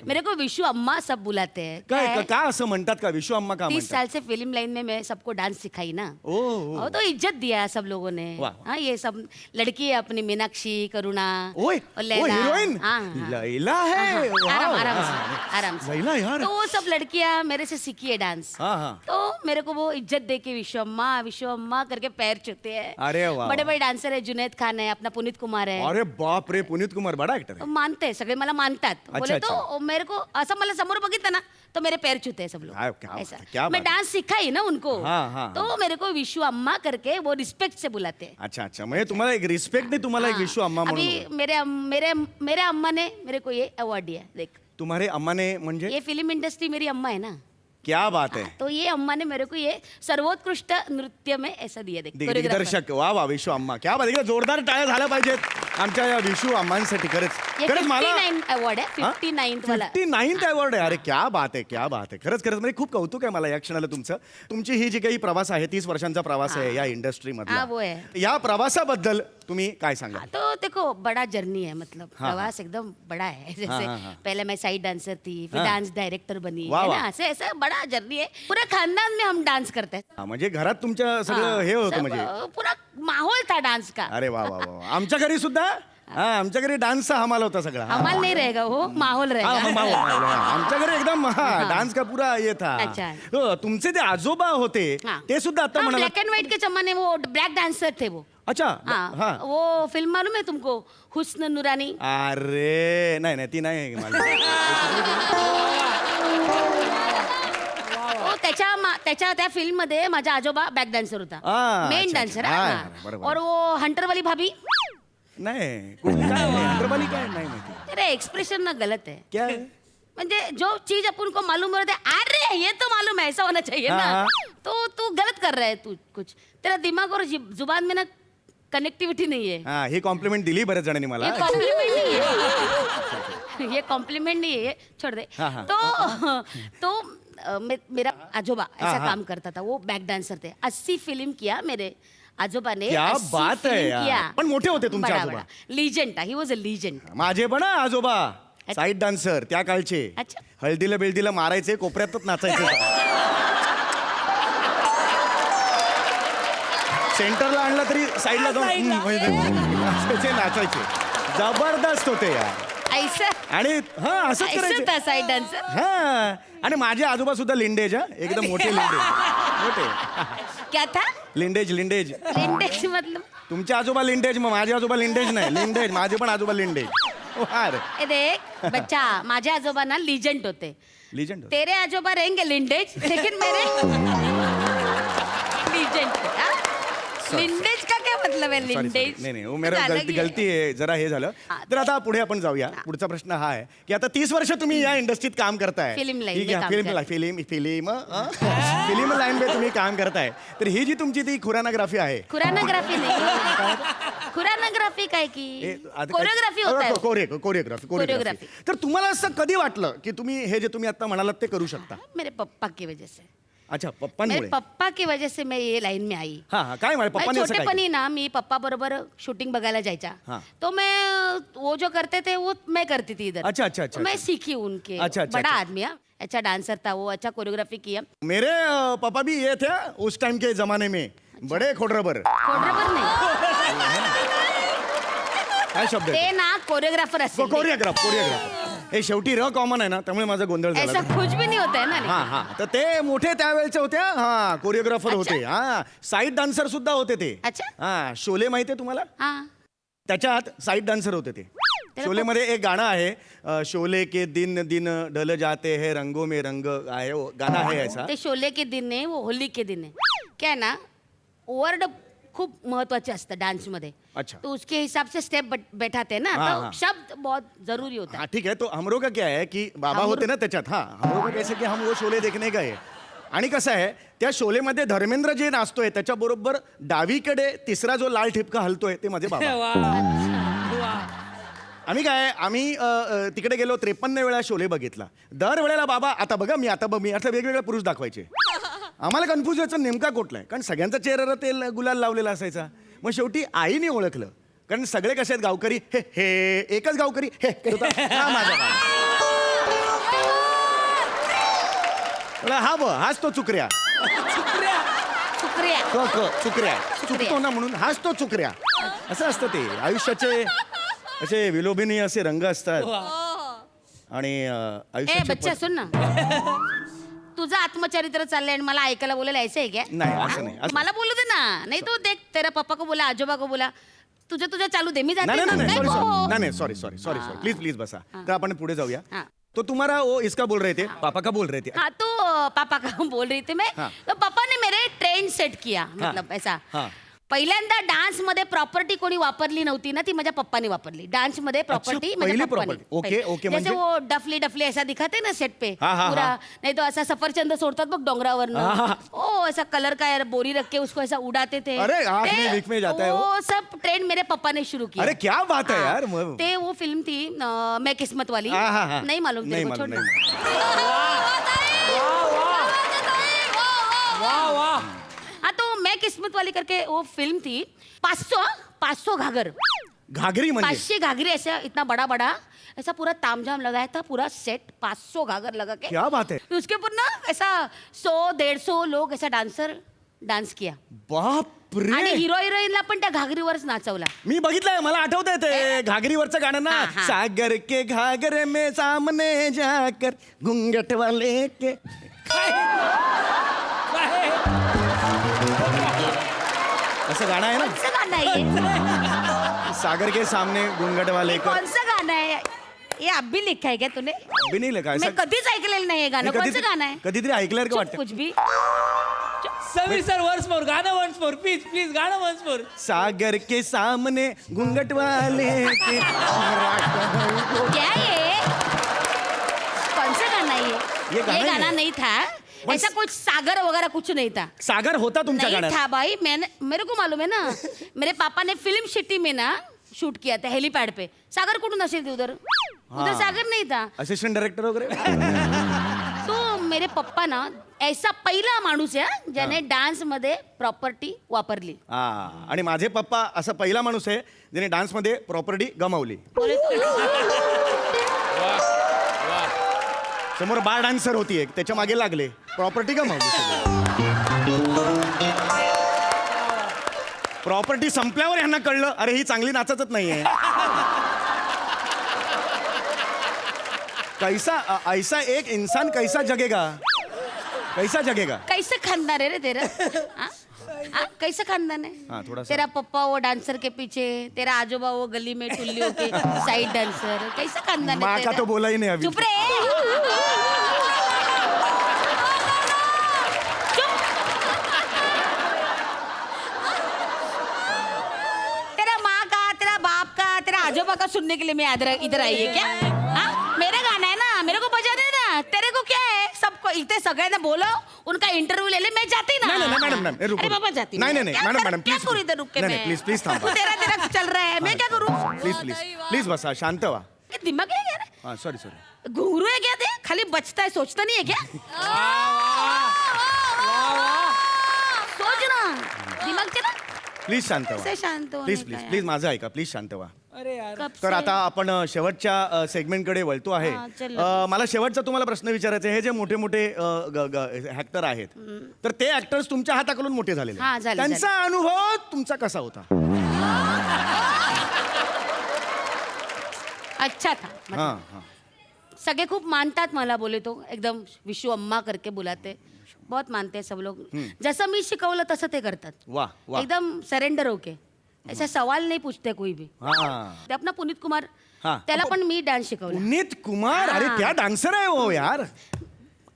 मेरे को विशु अम्मा सब बुलाते हैं. काय का असं म्हणतात का? विशू अम्मा का 30 म्हणतात? साल से फिल्म लाइन में मैं सबको डांस सिखाई ना. ओ तो इज्जत दिया सब लोगों ने. वाह. हाँ, ये सब लड़की है अपनी मीनाक्षी, करुणा ओए और लैला. हीरोइन हाँ, हाँ. लैला है. आराम वाह. आराम से, आराम से. लैला यार. तो वो सब लड़कियां मेरे से सीखी है डांस. हाँ, हाँ. तो मेरे को वो इज्जत दे के विश्व अम्मा करके पैर छूते हैं. अरे वाह. बड़े बड़े डांसर है, जुनैद खान है, अपना पुनीत कुमार है. अरे बाप रे, पुनीत कुमार बडा ऍक्टर तो मानते हैं, सगळे मला मानतात. बोले तो मेरे को असं मला समोर बघितलं ना तो मेरे पैर छूते हैं सब लोग. क्या ऐसा. बात मैं है. डांस सिखाई ना उनको. हाँ, हाँ, तो मेरे को विशु अम्मा करके वो रिस्पेक्ट से बुलाते हैं. अच्छा म्हणजे तुम्हाला एक रिस्पेक्ट नाही, तुम्हाला एक विशू अम्मा अभी म्हणून. मेरे अम्मा ने मेरे को ये अवार्ड दिया. देख, तुम्हारे अम्मा ने म्हणजे ये फिल्म इंडस्ट्री मेरी अम्मा है ना. क्या बात है. तो ये अम्मा ने मेरे को ये सर्वोत्कृष्ट नृत्य में ऐसा दिया. देख, कोरियोग्राफर. दिग्दर्शक वा विशू अम्मा, क्या बात. जोरदार टाळ्या झाल्या पाहिजेत आमच्या या विशू अम्मांसाठी खरंच. ये खरंच मला 59 अवॉर्ड आहे 59th वाला 59th अवॉर्ड आहे. अरे क्या बात आहे, क्या बात आहे. खरंच खरंच म्हणजे खूप कौतुक आहे मला या क्षणाला तुमचं. तुमची ही जी काही प्रवास आहे 30 वर्षांचा प्रवास आहे या इंडस्ट्रीमधला. हाँ, वो है. या प्रवासाबद्दल तुम्ही काय सांगा? हाँ, तो देखो बड़ा जर्नी है, मतलब प्रवास एकदम बड़ा है. जैसे पहले मैं साइड डांसर थी, फिर डांस डायरेक्टर बनी, वाह, है वाह. ना, ऐसा बड़ा जर्नी है. पूरा खानदान में हम डांस करते हैं. म्हणजे घरात तुमच्या सगळं हे होतं सब, म्हणजे. पूरा माहौल था डांस का. अरे वा वा वा. आमच्या घरी सुद्धा हा आमच्या घरी डान्सचा हमाल होता सगळा. हा. हमाल नहीं रहेगा वो, माहौल हा, रहेगा. माहोल. आमच्या घरी एकदम डान्स का पूरा ये था. अच्छा. हो, तुमचे ते आजोबा होते हाँ. ते सुद्धा आता म्हणाला. ब्लैक एंड व्हाइट के जमाने में वो ब्लैक डांसर थे वो. अच्छा हाँ, हा. वो फिल्म मालूम है तुमको, हुस्न नुरानी. अरे नाही नाही ती नाही मला. त्याच्या त्या फिल्म मध्ये माझा आजोबा बॅक डान्सर होता, मेन अच्छा, डान्सर. हा, बरोबर. और वो हंटर वाली भाभी. नाही कुठली काय हंड्रबाली काय नाही माहिती. तेरा एक्सप्रेशन ना गलत है. क्या है? म्हणजे जो चीज अपन को मालूम होता है, अरे ये तो मालूम है, ऐसा होना चाहिए हाँ, ना. हाँ. तो तू गलत कर रहा है. तू कुछ तेरा दिमाग और जुबान में ना कनेक्टिविटी नहीं है. हा ही कॉम्प्लिमेंट दिली बऱ्याच जणांनी मला. ये कॉम्प्लीमेंट नहीं है. ये कॉम्प्लीमेंट नहीं है, छोड़ दे. हाँ, हाँ. तो मेरा आजोबा ऐसा हाँ, हाँ. काम करता था. वो बैक डांसर थे. 80 फिल्म किया मेरे आजोबा ने. क्या 80 बात है फिल्म यार. किया. पण मोठे होते तुमचे आजोबा. लीजेंड था. He was a legend. माझे पण आजोबा साईड डान्सर त्या काळचे. अच्छा. हळदीला बिळदीला मारायचे कोपऱ्यातच नाचायचे. सेंटरला आणला तरी साईडला जाऊन नाचायचे. जबरदस्त होते यार. ऐसा आणि हा असंच ऐसा करायचे. था साइड डांसर. हा आणि माझे आजोबा सुद्धा लिंडेज. हा एकदम मोठे लिंडेज. मोठे क्या था? लिंडेज. लिंडेज मतलब तुमचे आजोबा लिंडेज मग माझे आजोबा लिंडेज नाही. लिंडेज माझे पण आजोबा लिंडेज. वार ए देख बच्चा, माझे आजोबा ना लीजेंड होते. लिजेंड. तेरे आजोबा रहेंगे लिंडेज, लेकिन मेरे लीजेंड. लिंडेज का क्या मतलब है? लिंडेज नाही नाही वो मेरा गलती आहे जरा हे झालं. तर आता पुढे आपण जाऊया. पुढचा प्रश्न हा आहे की आता 30 वर्ष तुम्ही या इंडस्ट्रीत काम करताय. फिल्म लाईन ठीक में आहे. काम फिल्म लाईन मध्ये तुम्ही काम करताय. तर ही जी तुमची ती खुरानाग्राफी आहे. खुरानाग्राफी नहीं. खुरानाग्राफी काय की कोरियोग्राफी होता है. कोरियोग्राफी. तर तुम्हाला असं कधी वाटलं की तुम्ही हे जे तुम्ही आता म्हणालात ते करू शकता? मेरे पप्पा की वजह से. अच्छा मेरे पप्पांमुळे. पप्पा की वजह से मैं ये लाइन में आई. हा हा काय म्हणाले पप्पांनी असं काय केलं? छोटेपणी ना मी पप्पा बरोबर शूटिंग बघायला जायचा. हाँ. तो मैं वो जो करते थे वो मैं करती थी इधर. अच्छा, अच्छा, अच्छा, तो मैं अच्छा. सीखी उनके. अच्छा, अच्छा, बड़ा अच्छा. आदमी है, अच्छा डांसर था वो, अच्छा कोरियोग्राफी किया. मेरे पापा भी ये थे उस टाइम के जमाने में. बड़े खोडरबर. कोरियोग्राफर नहीं, काय शब्द आहे? ते ना कोरियोग्राफर असेल. कोरियोग्राफ. हे शेवटी र कॉमन आहे ना त्यामुळे माझा गोंधळ ऐसा झाला. कुछ भी नहीं होता है ना. हा हा तर ते मोठे त्यावेळेचे होते. हा कोरिओग्राफर अच्छा. होते. हा साईड डान्सर सुद्धा होते ते. अच्छा. हा शोले माहितीये तुम्हाला? हाँ. त्याच्यात साईड डान्सर होते ते. शोले मध्ये एक गाणं आहे शोले के दिन दिन ढल जाते हैं रंगों में रंग आहे वो गाणं आहे ऐसा. ते शोले के दिन है, वो होली के दिन है. क्या है ना, वर्ड खूप महत्वाचे असतं डांस मध्ये. अच्छा. तो उसके हिसाब से स्टेप बैठाते हैं ना. हाँ, तो हाँ. शब्द बहुत जरूरी होता हाँ है. ठीक है. तो हमरो का क्या है कि बाबा हमरो- होते ना त्याच्यात. हा हमरो का कैसे की हम वो शोले देखने गए. आणि कसं आहे त्या शोलेमध्ये धर्मेंद्र जे नाचतोय त्याच्याबरोबर डावीकडे तिसरा जो लाल ठिपका हलतोय ते माझे बाबा. आम्ही तिकडे गेलो 53 वेळा शोले बघितला. दर वेळेला बाबा आता बघा मी आता वेगवेगळे पुरुष दाखवायचे. आम्हाला कन्फ्युज व्हायचं नेमका कुठला आहे कारण सगळ्यांचा चेहऱ्याला तेल गुलाल लावलेला असायचा. मग शेवटी आईने ओळखलं कारण सगळे कसे आहेत गावकरी. हे हे एकच गावकरी हे हा माझा बाबा. हा ब हाच तो चुकऱ्या. चुकऱ्या चुकतो ना म्हणून हाच तो चुकऱ्या. असं असतं ते आयुष्याचे असे विलोभिनी असे रंग असतात. आणि ए आयुष्याचे बच्चा सुन ना, तुझं आत्मचरित्र चाललंय आणि मला ऐकायला बोलायला ऐसे आहे क्या? नाही असं नाही असं- मला बोलू दे ना. नाही तो देख तेरा पप्पा को बोला, आजोबा को बोला, तुझं चालू दे. मी जाते नाही ना. नाही काय नाही गो? सॉरी प्लीज बसा. तर आपण पुढे जाऊया. हाँ. तो तुम्हारा वो इसका बोल रहे थे पापा का बोल रहे थे. हाँ तो पापा का बोल रही थी मैं. हाँ. तो पापा ने मेरे ट्रेंड सेट किया, मतलब ऐसा. हाँ. पहिल्यांदा डान्स मध्ये प्रॉपर्टी कोणी वापरली नव्हती ना, ती माझ्या पप्पाने वापरली. डान्स मध्ये प्रॉपर्टी अच्छा, माझ्या पहिली पप्पाने. property. ओके, ओके, जैसे म्हणजे? वो डफली डफली ऐसा दिखाते ना सेट पे हाँ, हाँ, पूरा, हाँ. नहीं तो ऐसा सफरचंद सोडतात बघ डोंगरावर. ओ ऐसा कलर का यार बोरी रख के उसको ऐसा उड़ाते थे. अरे, आँख में विक में जाता है वो सब ट्रेंड मेरे पापा ने शुरू किया. अरे क्या बात है हाँ, यार. ते वो फिल्म थी मैं किस्मत वाली. हाँ, हाँ, हाँ. नहीं मालूम तेरे नहीं को, मालूम, छोड़ नहीं दो. हाँ तो मैं किस्मत वाली करके वो फिल्म थी. 500 घाघर, घाघरी म्हणजे 500 घाघरे ऐसा इतना बड़ा बड़ा ऐसा पूरा तामझाम लगाया था, पूरा सेट 500 घाघर लगा के. क्या बात है. फिर उसके ऊपर ना ऐसा 100-150 लोग ऐसा डान्सर डान्स किया बाप रे. आणि हिरो हिरोईनला पण त्या घागरीवरच नाचवला. मी बघितलंय, मला आठवतंय ते घागरीवरचं गाणं ना. हा, हा. सागर के घागरे में सामने जाकर घुंघट वाले के. असं गाणं आहे ना. कौन सा गाना है ये? सागर के सामने घुंघट वाले के. कौन सा गाना है ये? आप भी लिखा है क्या तूने? भी नाही लिखा. मैं कधीच ऐकलेलं नाही हे गाणं. मी कौन सा गाणं आहे? कधीतरी ऐकल्यावर का चुप, वाटतं. कुछ भी. समीर सर वन्स मोर गाणं वन्स मोर प्लीज गाणं वन्स मोर. सागर के सामने घुंघट वाले के. क्या ये? कौन सा गाना है ये ये गाना ही गाना है. नहीं था. बस- ऐसा कुछ सागर वगैरह कुछ नहीं था. सागर होता तुमच्या नहीं गाण्यात. था भाई. मेरे को मालूम है ना. मेरे पापा ने फिल्म सिटी में ना शूट किया था हेलीपैड पे. सागर कुठून असेल उधर? उधर सागर नहीं था. असिस्टंट डायरेक्टर वगैरे. तो मेरे पप्पा ना ऐसा पहिला माणूस आहे ज्याने डान्स मध्ये प्रॉपर्टी वापरली. हा, आणि माझे पप्पा असा पहिला माणूस आहे ज्याने डान्स मध्ये प्रॉपर्टी गमावली. बोले समोर बार डान्सर होती एक, त्याच्या मागे लागले, प्रॉपर्टी गमावली. प्रॉपर्टी संपल्यावर ह्यांना कळलं, अरे ही चांगली नाचतच नाहीये. कैसा ऐसा एक इंसान कैसा जगेगा. कैसे खानदान है रे तेरा? हाँ? हाँ, कैसे खानदान है? हाँ, थोड़ा सा. तेरा पप्पा वो डांसर के पीछे, तेरा आजोबा वो गली में टुल्लियों के साइड डांसर. कैसा खानदान है माँ का तेरा? तो बोला ही नहीं अभी. चुप रे. चुप. तेरा माँ का, तेरा बाप का, तेरा आजोबा का सुनने के लिए मैं इधर आई है क्या? हाँ? मेरा गाना है ना, मेरे को बजा दे ना. तेरे को क्या है? सबको इतने सगळ्यांना बोलो, उनका इंटरव्यू ले ले. मैं जाती ना. नहीं, मैडम, रुको. अरे बाबा जाती. नहीं, क्या मैडम, क्या please. करूँ इधर रुक के नहीं, मैं? please, थांबा. तू तेरा चल रहा है, मैं क्या करूँ? प्लीज बसा, शांत व्हा. ये दिमाग है क्या रे? हा, सॉरी. घुंगरू है क्या? ते खाली बचता है, सोचता नहीं है क्या? सोच ना, दिमाग चला. प्लीज शांत कैसे व्हा. शांत होने का यार? प्लीज माझं ऐका. प्लीज शांत व्हा. अरे यार कब तर से? आता आपण शेवटच्या सेगमेंटकडे वळतो आहे. हा, चल. मला शेवटचा तुम्हाला प्रश्न विचारायचा आहे. हे जे मोठे मोठे ऍक्टर आहेत, तर ते ऍक्टर्स तुमच्या हाताकडून मोठे झालेले हा, आहेत. झाले, त्यांचा अनुभव तुमचा कसा होता? अच्छा था मतलब. हा. सगे खूब मानतात मला. बोले तो एकदम विशु अम्मा करके बुलाते. बहुत मानते हैं सब लोग. जसं मी शिकवलं तसं ते करतात. वाह, वाह. एकदम सरेंडर होके. ऐसा सवाल नहीं पूछते कोई भी. हा. ते अपना पुनीत कुमार, हा. त्याला पण मी डान्स शिकवला. पुनीत कुमार, अरे हा. क्या डान्सर आहे हो यार.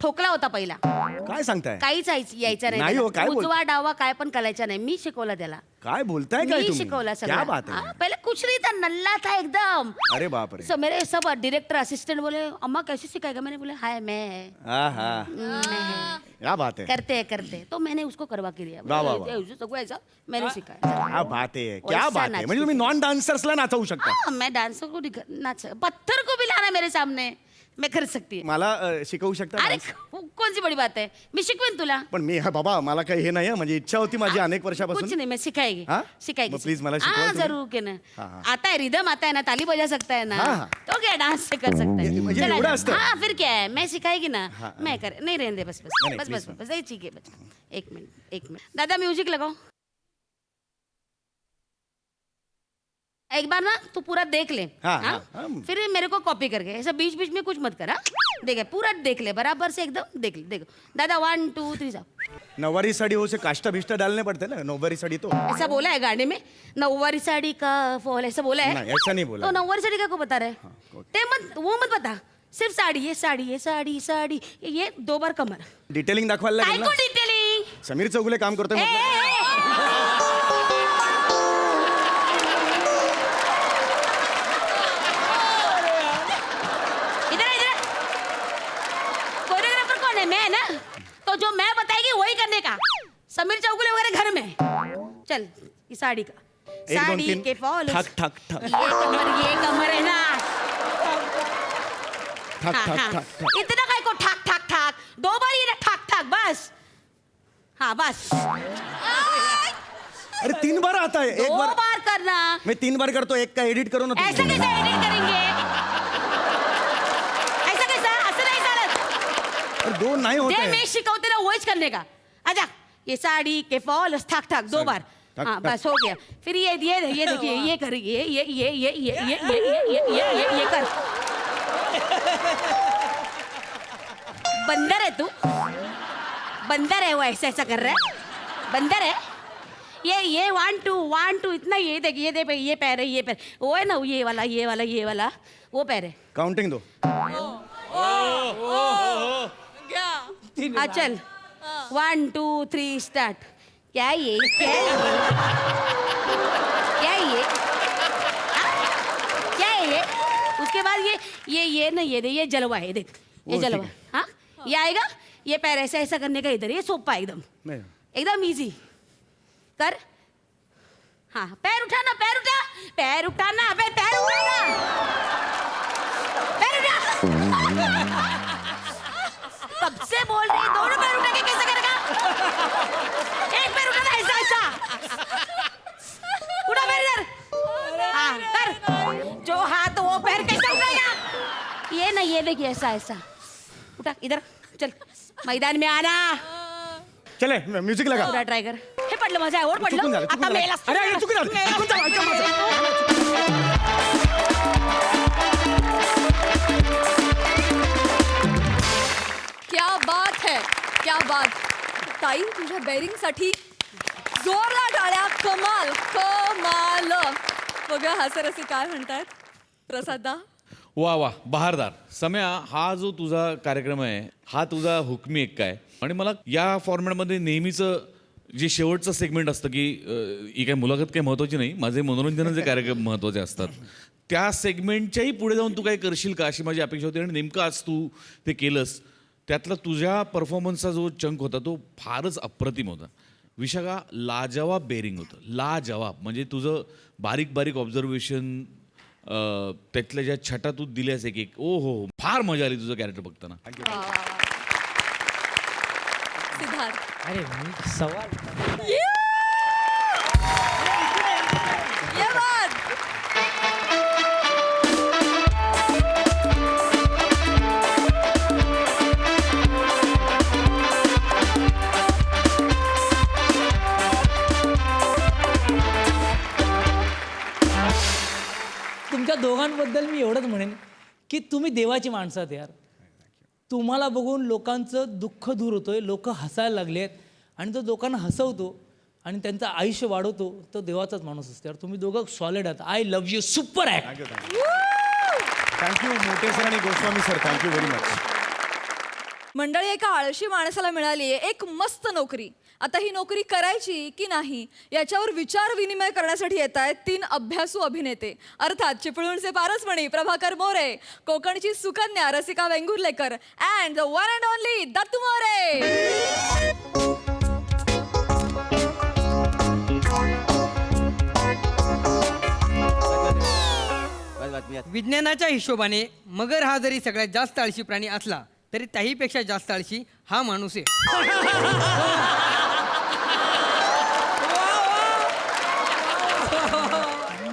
ठोकला होता पहिला. काय सांगताय? काहीच यायचा नाही नाही हो, त्याला. काय बोल- उजवा डावा काय पण करायचा नाही. मी शिकवला त्याला. काय बोलताय काय मी तुम्ही? शिकवला क्या सगळं. बात है. हाँ, पहले कुछ नहीं था, नल्ला था एकदम. अरे बाप रे. सब मेरे सब डायरेक्टर असिस्टेंट बोले अम्मा कैसे सिखाएगा. मैंने बोले हाय मैं हा. क्या बात है. करते तो मैंने उसको करवा के दिया. वाह, वाह, वाह. सगळं ऐसा मैंने सिखाया. क्या बात है. क्या वैसा बात है. नाचती म्हणजे तुम्ही थी. नॉन डान्सर्सला नाचवू शकता. हाँ, मैं डांसर को नाच, पत्थर को भी लाना मेरे सामने मैं कर सकती है. मला शिकवू शकता अरे dance? कौन सी बड़ी बात है. मी शिकवेन तुला. पण मी बाबा मला काही हे नाही म्हणजे इच्छा होती माझी अनेक कुछ वर्षापासून. नहीं, मैं सिखाएगी. हाँ? सिखाएगी. मग please मला शिकवा हाँ, तुम्ही. जरूर के ना. हाँ, हाँ. आता है रिदम, आता है ना, ताली बजा सकता है ना. हाँ, हाँ. तो क्या डांस से कर सकता है. म्हणजे चला एवढं जा. असतं? हाँ, फिर क्या है, मैं सिखाएगी ना. हाँ, मैं कर नहीं रहने दे. बस नहीं, बस please, बस ठीक है. बस एक मिनट. दादा म्यूजिक लगाओ. एक बार ना तू पूरा देख ले. हाँ, हाँ? हाँ, हाँ. फिर मेरे को कॉपी करके ऐसा बीच बीच में कुछ मत कर. हाँ? देख पूरा देख ले बराबर से एकदम देख ले. देखो दादा 1 2 3 जा. नवारी साड़ी हो से काष्टा भिष्टा डालने पड़ते ना. नौवारी साड़ी तो ऐसा बोला है गाने में. नौवारी साड़ी का फॉल ऐसा बोला है. नहीं, ऐसा नहीं बोला. तो नौवारी साड़ी का को बता रहे. ते मत वो मत बता. सिर्फ साड़ी ये 2 बार कमर. डिटेलिंग दाखवायला काय लागेल को ना. डिटेलिंग. समीर चौगुले काम करतोय ए, म्हटलं. ए, ए. बताएगी वही करने का. समीर चौगुले वगैरह घर में. चल ये साड़ी का. एक, दोन, साड़ी तीन. के फॉल. ठक ठक ठक ये कमर है ना. ठक हाँ, ठक हाँ. ठक ठक. इतना काय को ठक ठक ठक. 2 बार ये ना ठक ठक बस. हाँ बस. अरे 3 बार आता है. 2 बार करना. मैं 3 बार करतो, एक का एडिट करो ना तुम्ही. ऐसा कैसे एडिट करेंगे. ऐसा कैसा असं नाही चालत. अरे 2 नहीं होते जे हैं. मी शिकवते ना वहीच करने का. आजा ये साड़ी के फॉल ठक ठक 2 बार. ठक, हाँ ठक. बस हो गया. फिर ये देखिए ये कर ये कर. बंदर है तू. बंदर है वो ऐसा कर रहा है. बंदर है. ये 1 2 इतना ये देख ये पैर है ये पैर. वो है ना ये वाला वो पैर है. काउंटिंग दो. हाँ चल 1 2 3 स्टार्ट. क्या ये उसके बाद ये जलवा है देख. ये जलवा. हाँ ये आएगा. ये पैर ऐसा करने का इधर. ये सोपा एकदम नहीं. एकदम इजी कर. हाँ पैर उठाना. पैर उठाना. पैर उठाना. कब से बोल रही है दोनों पैर उठा के कैसे करेगा. एक पैर उठाना ऐसा. उठा पैर इधर. हाँ कर. जो हाथ वो पैर कैसे उठाएगा. ये ना ये देखिए ऐसा. उठा इधर. चल मैदान में आना. चले म्युझिक लगा. उठा ट्राय कर. हे पडलं माझ्या ओढ चुकून पडलं. झालं, चुकून आता झालं. मेला. अरे चुकून झालं. चुकून झालं. ऐका माझं. क्या बात है, क्या बात. ताई तुझ्या बेरिंगसाठी जोरदार टाळ्या. कमाल कमाल. बघा हास्यरसिक काय म्हणतात. प्रसादा वा वा बहारदार. सम्या, हा जो तुझा कार्यक्रम आहे हा तुझा हुकमी एक काय. आणि मला या फॉर्मॅटमध्ये नेहमीचं जे शेवटचं सेगमेंट असतं की ही काही मुलाखत काही महत्त्वाची नाही, माझे मनोरंजनाचे कार्यक्रम महत्त्वाचे असतात, त्या सेगमेंटच्याही पुढे जाऊन तू काय करशील का अशी माझी अपेक्षा होती. आणि नेमकं आज तू ते केलंस. त्यातला तुझ्या परफॉर्मन्सचा जो चंक होता तो फारच अप्रतिम होता. विशाखा लाजवाब बेरिंग होतं. लाजवाब म्हणजे तुझं बारीक बारीक ऑब्झर्वेशन, त्यातल्या ज्या छटा तू दिल्यास एक ओ हो फार मजा आली तुझं कॅरेक्टर बघताना. सिद्धार्थ. अरे मी सवाल ये बात. तुमच्या दोघांबद्दल मी एवढंच म्हणेन की तुम्ही देवाची माणसं आहात यार. तुम्हाला बघून लोकांचं दुःख दूर होतोय. लोक हसायला लागले आहेत आणि तो लोकांना हसवतो आणि त्यांचं आयुष्य वाढवतो तो देवाचाच माणूस असतो यार. तुम्ही दोघं सॉलिड आहात. I love you. Super act. Thank you मोठे सर आणि Goswami sir. Thank you very much. मंडळी, एका आळशी माणसाला मिळाली आहे एक मस्त नोकरी. आता ही नोकरी करायची की नाही याच्यावर विचार विनिमय करण्यासाठी येत आहेत 3 अभ्यासू अभिनेते. अर्थात चिपळूणचे पारसमणी प्रभाकर मोरे, कोकणची Sukanya Rasika Vengurlekar and the one and only Dattu More. विज्ञानाच्या हिशोबाने मगर हा जरी सगळ्यात जास्त आळशी प्राणी असला तरी त्याहीपेक्षा जास्त आळशी हा माणूस आहे.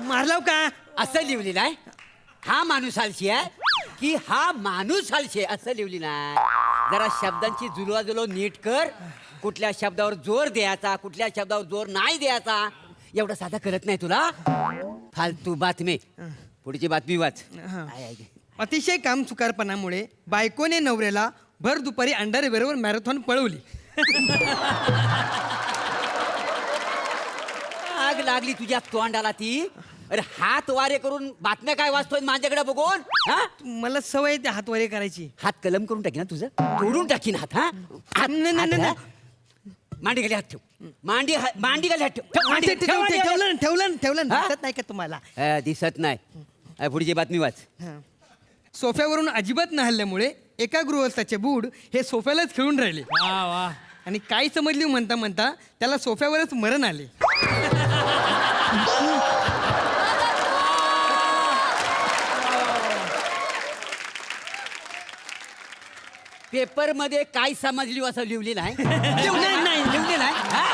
मारलाव का. असं लिहिलेलं आहे. हा माणूस आलशी आहे की हा माणूस आलशी आहे असं लिहिलेलं आहे. जरा शब्दांची जुळवाजुळव नीट कर. कुठल्या शब्दावर जोर द्यायचा, कुठल्या शब्दावर जोर नाही द्यायचा एवढं साधा करत नाही तुला. फालतू बातमी. पुढची बातमी वाच. अतिशय कामचुकारपणामुळे बायकोने नवऱ्याला भर दुपारी अंडरवेअरवर मॅरेथॉन पळवली. आग लागली तुझ्या तोंडाला ती. अरे हात वारे करून बातम्या काय वाचतोय माझ्याकडे बघून. मला सवय आहे हात वारे करायची. हात कलम करून टाकी ना तुझं. तोडून टाकीन हात. हा मांडी खाली हात ठेव. मांडी खाली हात ठेव. ठेवलं दिसत नाही का तुम्हाला. दिसत नाही. पुढची बातमी वाच. सोफ्यावरून अजिबात न हल्ल्यामुळे एका गृहस्थाचे बूड हे सोफ्यालाच खेळून राहिले. आणि काय समजली म्हणता म्हणता त्याला सोफ्यावरच मरण आले. पेपर मध्ये काय समजली असं लिहिलेलं आहे? लिहिलेलं आहे हा?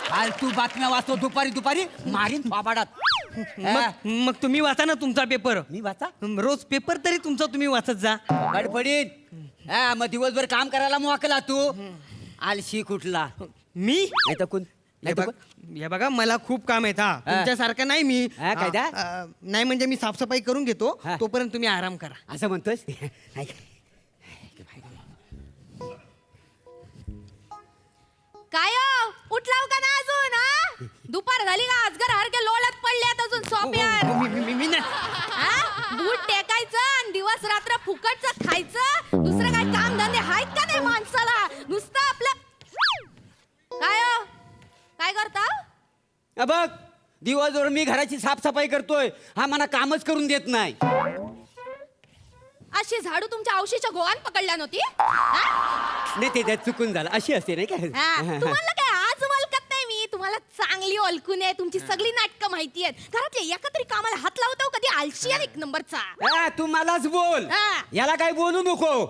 फालतू बातम्या वाचतो दुपारी मारीन बाबाडात. मग तुम्ही वाचा ना तुमचा पेपर. मी वाचा रोज पेपर तरी तुमचा तुम्ही वाचत जा. गडबडीत हा, मग दिवसभर काम करायला मोकला तू. आलशी कुठला मी नाही तर कोण हे बघा मला खूप काम आहेत. हा तुमच्यासारखं नाही मी. हा, काय द्या? नाही म्हणजे मी साफसफाई करून घेतो. हा. तोपर्यंत तुम्ही आराम करा. असं म्हणतोस. काय हो? उठलाव का ना अजून हा? दुपार झाली का? आजगर हरके लोळत पडल्यात अजून सोप्यात. मी नाही. हा? बूट टेकायचं आणि दिवस रात्र फुकटचं खायचं. दुसरं काय काम धंदे आहेत का नाही माणसाला? नुसतं आपलं काय हो? काय करता? बघ दिवसभर मी घराची साफसफाई करतोय, हा मला कामच करून देत नाही. अशी झाडू तुमच्या औशीच्या गोवान पकडल्या नव्हती? नाही ते त्यात चुकून झालं, अशी असते नाही काय. तुम्हाला काय आज ओळखत नाही मी. तुम्हाला चांगली ओळखून आहे. तुमची सगळी नाटकं माहिती आहेत. घरातले एका तरी कामाला हात लावतो कधी आलशी आहे एक नंबरचा. तू मलाच बोल, हा. याला काय बोलू नको.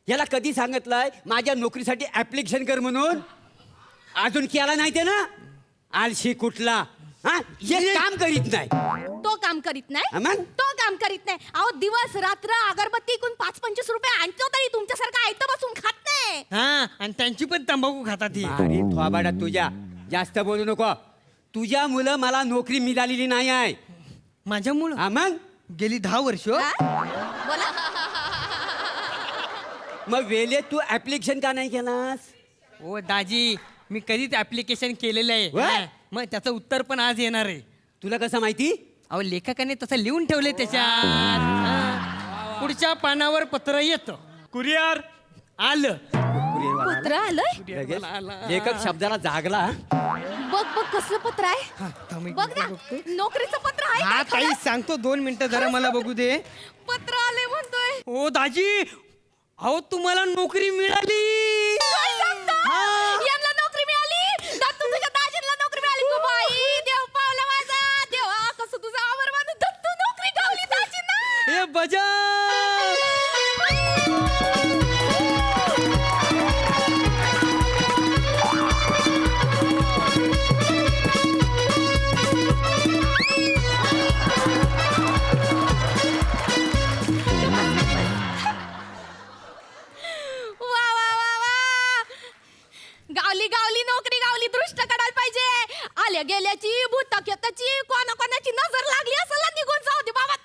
याला कधी सांगितलंय माझ्या नोकरीसाठी ऍप्लिकेशन कर म्हणून? अजून केला नाही ते ना. आलशी कुठला हा, हे काम करीत नाही. तो काम करीत नाही. मग? तो काम करीत नाही. अहो दिवस रात्र अगरबत्ती इकून 5-25 रुपये आणतो तरी तुमच्यासारखं आयतं बसून खात नाही. हा आणि त्यांची पण तंबाखू खातात ही. अरे थोबाडा तुझ्या, जास्त बोलू नको. तुझ्या मुलं मला नोकरी मिळालेली नाही आहे. माझ्यामुळं हा मग गेली 10 वर्ष. बोला. मग वेळेत तू ऍप्लिकेशन का नाही केलास? ओ दाजी मी कधीच ऍप्लिकेशन केलेलं आहे. व्हय? हा, मग त्याचं उत्तर पण आज येणार आहे. तुला कसं माहिती? अहो लेखकाने तसं लिहून ठेवले त्याच्यात. हा. पुढच्या पानावर पत्र येतं. कुरिअर आलं. पत्र आलंय. लेखक शब्दाला जागला. बघ बघ कसलं पत्र आहे. बघ ना नोकरीचं पत्र आहे. हा काय ताई खरं? सांगतो 2 मिनिटं जरा मला बघू दे. पत्र आले म्हणतोय. ओ दाजी अहो तुम्हाला नोकरी मिळाली. काय सांगता? यांना नोकरी मिळाली. दत्तू तुझ्या दाजींना नोकरी मिळाली. गो बाई देव पावला माझा. देवा कसं तुझा आवर मानून दत्तू नोकरी गावली दाजींना. हे बजा वा वा वा वा. गावली गावली नोकरी गावली. दृष्ट काढायला पाहिजे. आल्या गेल्याची भूतकेताची कोणाची नजर लागली असेल ना निघून जाऊ दे बाबा.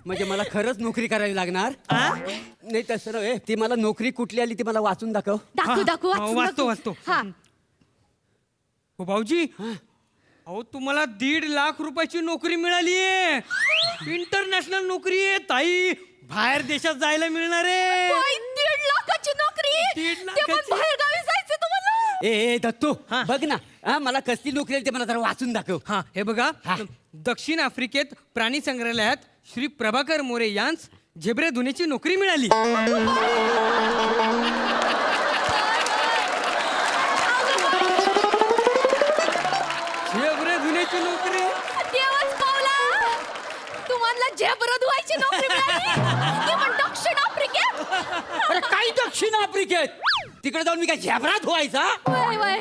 म्हणजे मला खरंच नोकरी करावी लागणार? नाही तसं नव्हे, ती मला नोकरी कुठली आली ती मला वाचून दाखव. दाखव दाखव वाचतो वाचतो. हा हो भाऊजी अहो तुम्हाला 1.5 लाख रुपयाची नोकरी मिळाली आहे. इंटरनॅशनल नोकरी आहे ताई. बाहेर देशात जायला मिळणार आहे. 1.5 लाखाची नोकरी. 1.5 ते पण लाखाची. बाहेर गावी जायचं तुम्हाला. ए दत्तू हा. बघ ना, हा मला कसली नोकरी आली ते मला जरा वाचून दाखव. हा हे बघा हा. दक्षिण आफ्रिकेत प्राणी संग्रहालयात श्री प्रभाकर मोरे यांस झेब्रे धुण्याची नोकरी मिळाली. झेब्रे धुण्याची नोकरी. देवच पावला. तुम्हाला झेब्र धुवायची नोकरी मिळाली. ते पण दक्षिण आफ्रिकेत. अरे काय दक्षिण आफ्रिकेत? तिकडे जाऊन मी काय झेब्रा धुवायचा? वय वय.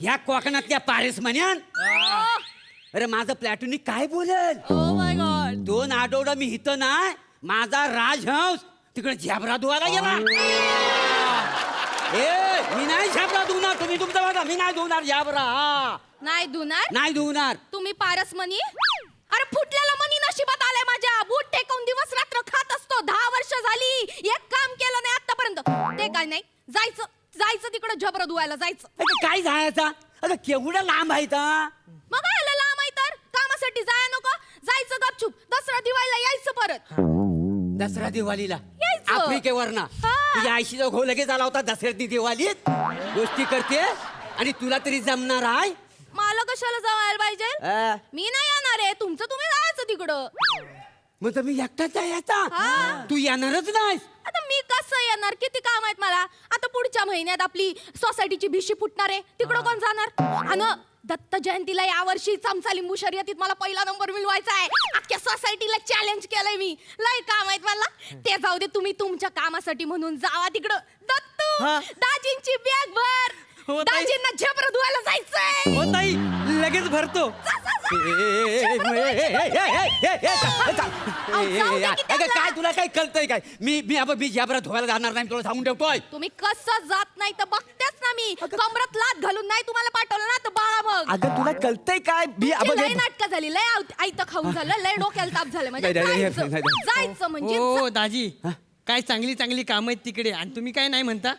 ह्या कोकणातल्या पारेस म्हण्यान. अरे माझं प्लॅटोनिक काय बोलेल? Oh my God. 2 आठवडा मी इथं नाही, माझा राजहंस तिकडे झेब्रा धुवायला गेला. ए मी नाही झेब्रा धुवणार. तुम्ही तुमचा बघा, मी नाही धुवणार झेब्रा. नाही धुणार. नाही धुवणार. तुम्ही पारस मनी. अरे फुटलेला मनी नशिबात आलाय माझ्या. बूट टेकवून दिवस रात्र खात असतो. 10 वर्ष झाली एक काम केलं नाही आतापर्यंत. ते काय नाही जायचं जायचं तिकडे झबरं धुवायला जायचं. अगं काय जायचा? अगं केवढं लांब आहे ता? मग आलं लांब आहे तर कामासाठी जाया नको. जायचं गपचूप. दसरा दिवाळीला यायचं परत. दसरा दिवाळीला यायचं. आफ्रिकेवरना हा. तुझ्या आईशीचा घो लगेच आला होता दसऱ्यातली दिवाळीत. गोष्टी करते आणि तुला तरी जमणार आहे? मला कशाला जायला पाहिजे. अ, मी नाही येणार आहे. तुमचं तुम्ही जायचं तिकडं. मग तर मी एकटाच यायचा. हा. तू येणारच नाही. आता मी का कसं येणार? किती काम आहेत मला. आता पुढच्या महिन्यात आपली सोसायटीची भिशी फुटणार आहे, तिकडं कोण जाणार? आणि दत्त जयंतीला यावर्षी चमचा लिंबू शर्यतीत मला पहिला नंबर मिळवायचा आहे. अख्ख्या सोसायटीला चॅलेंज केलंय मी. लय काम आहेत मला. ते जाऊ दे, तुम्ही तुमच्या कामासाठी म्हणून जावा तिकडं. दत्तू, दाजींची बॅग भर. हो ताई. दाजींना झेपरं धुवायला जायचंय. हो ताई, लगेच भरतो. काय तुला काय कळतंय काय? मी जबरा धुवायला जाणार नाही, तुला सांगून ठेवतोय. तुम्ही कसं जात नाही तर बघतेच ना मी. कमरात लात घालून नाही तुम्हाला पाठवलं ना तर बाळा मग. अगं तुला कळतंय काय? तुमची लय नाटकं झाली, लय आयतं खाऊन झालं, लय डोक्याला ताप झालं. म्हणजे जायचं म्हणजे हो दाजी, काय चांगली चांगली काम आहेत तिकडे आणि तुम्ही काय नाही म्हणता?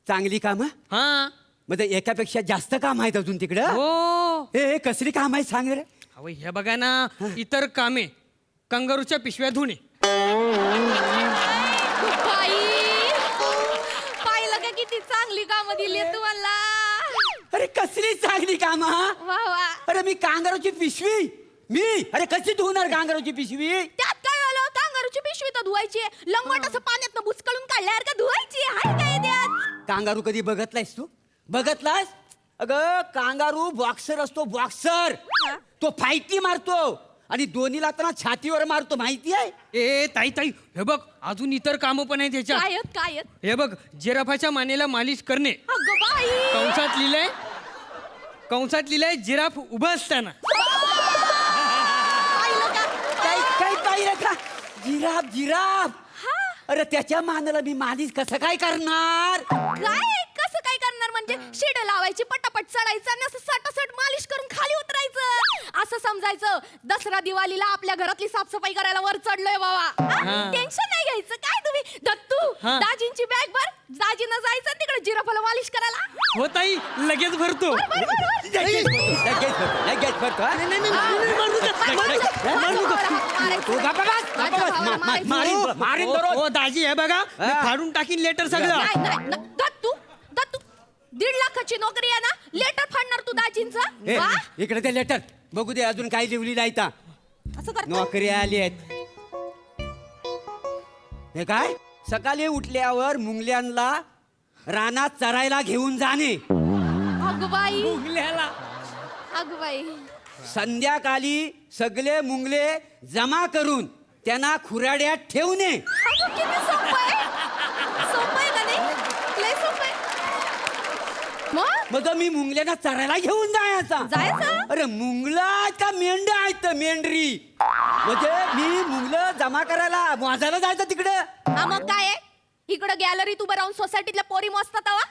चांगली काम? हा, म्हणजे एकापेक्षा जास्त काम आहेत अजून तिकडं. हो. ए कसली काम आहे सांग रे. अहो हे बघा ना, इतर कामे कंगारूच्या पिशव्या धुणे. पाहिलं का किती चांगली कामं दिली तुम्हाला. अरे कसली चांगली काम? वा वा. अरे मी कांगारूची पिशवी अरे कशी धुणार कांगारूची पिशवी? त्यात काय झालं? कांगारूची पिशवी तर धुवायची. लंगोट असं पाण्यात बुचकळून काढल्यावर का धुवायची? हाय काय त्यात? कांगारू कधी बघतलायस तू? बघतलास? अगं कांगारू बॉक्सर असतो, बॉक्सर. तो फाईटी मारतो आणि दोन्ही लाताना छातीवर मारतो, माहिती आहे? ए ताई ताई, हे बघ अजून इतर कामं पण आहेत त्याच्यात. काय हे बघ, जिराफाच्या मानेला मालिश करणे. अगं बाई. कंसात लिहिलंय जिराफ उभं असताना. काय पाहिलं का? जिराफ. अरे त्याच्या मानेला मी मालिश कसं काय करणार? काय कसं काय करणार? म्हणजे शिड लावायची, पटापट चढायचं आणि असं सटासट मालिश करून खाली उतरायचं. असं समजायचं दसरा दिवाळीला आपल्या घरातली साफसफाई करायला वर चढलोय बाबा. टेन्शन नाही घ्यायचं. काय तुम्ही दत्तू, दाजींची बॅग भर. दाजीनं जायचं तिकडे जिराफाला मालिश करायला. हो ताई, लगेच भरतो. लगेच भरतो. हो दाजी, हे बघा मी फाडून टाकीन लेटर सगळं. दत्तू 1.5 लाखाची नोकरी आहे ना, लेटर फाडणार तू दाजींचं? वा. इकडे ते लेटर बघू दे, अजून काही लिहिली नाही. असं करतो. नोकरी आली आहेत. हे काय? सकाळी उठल्यावर मुंगल्यांना रानात चरायला घेऊन जाणे. अगबाई. मुंगल्याला. अगबाई. संध्याकाळी सगळे मुंगले जमा करून त्यांना खुराड्यात ठेवणे. किती सोपं आहे. सोपं आहे का नाही? लय सोपं आहे. मग मी मुंगल्यांना चरायला घेऊन जायचं. अरे मुंगला का मेंढ्या आहेत? मेंढरी. म्हणजे मी मुंगलं जमा करायला मोजायला जायचं तिकडं. हा मग काय आहे? इकडं गॅलरीत उभं राहून सोसायटीतल्या पोरी मोजतात हवा.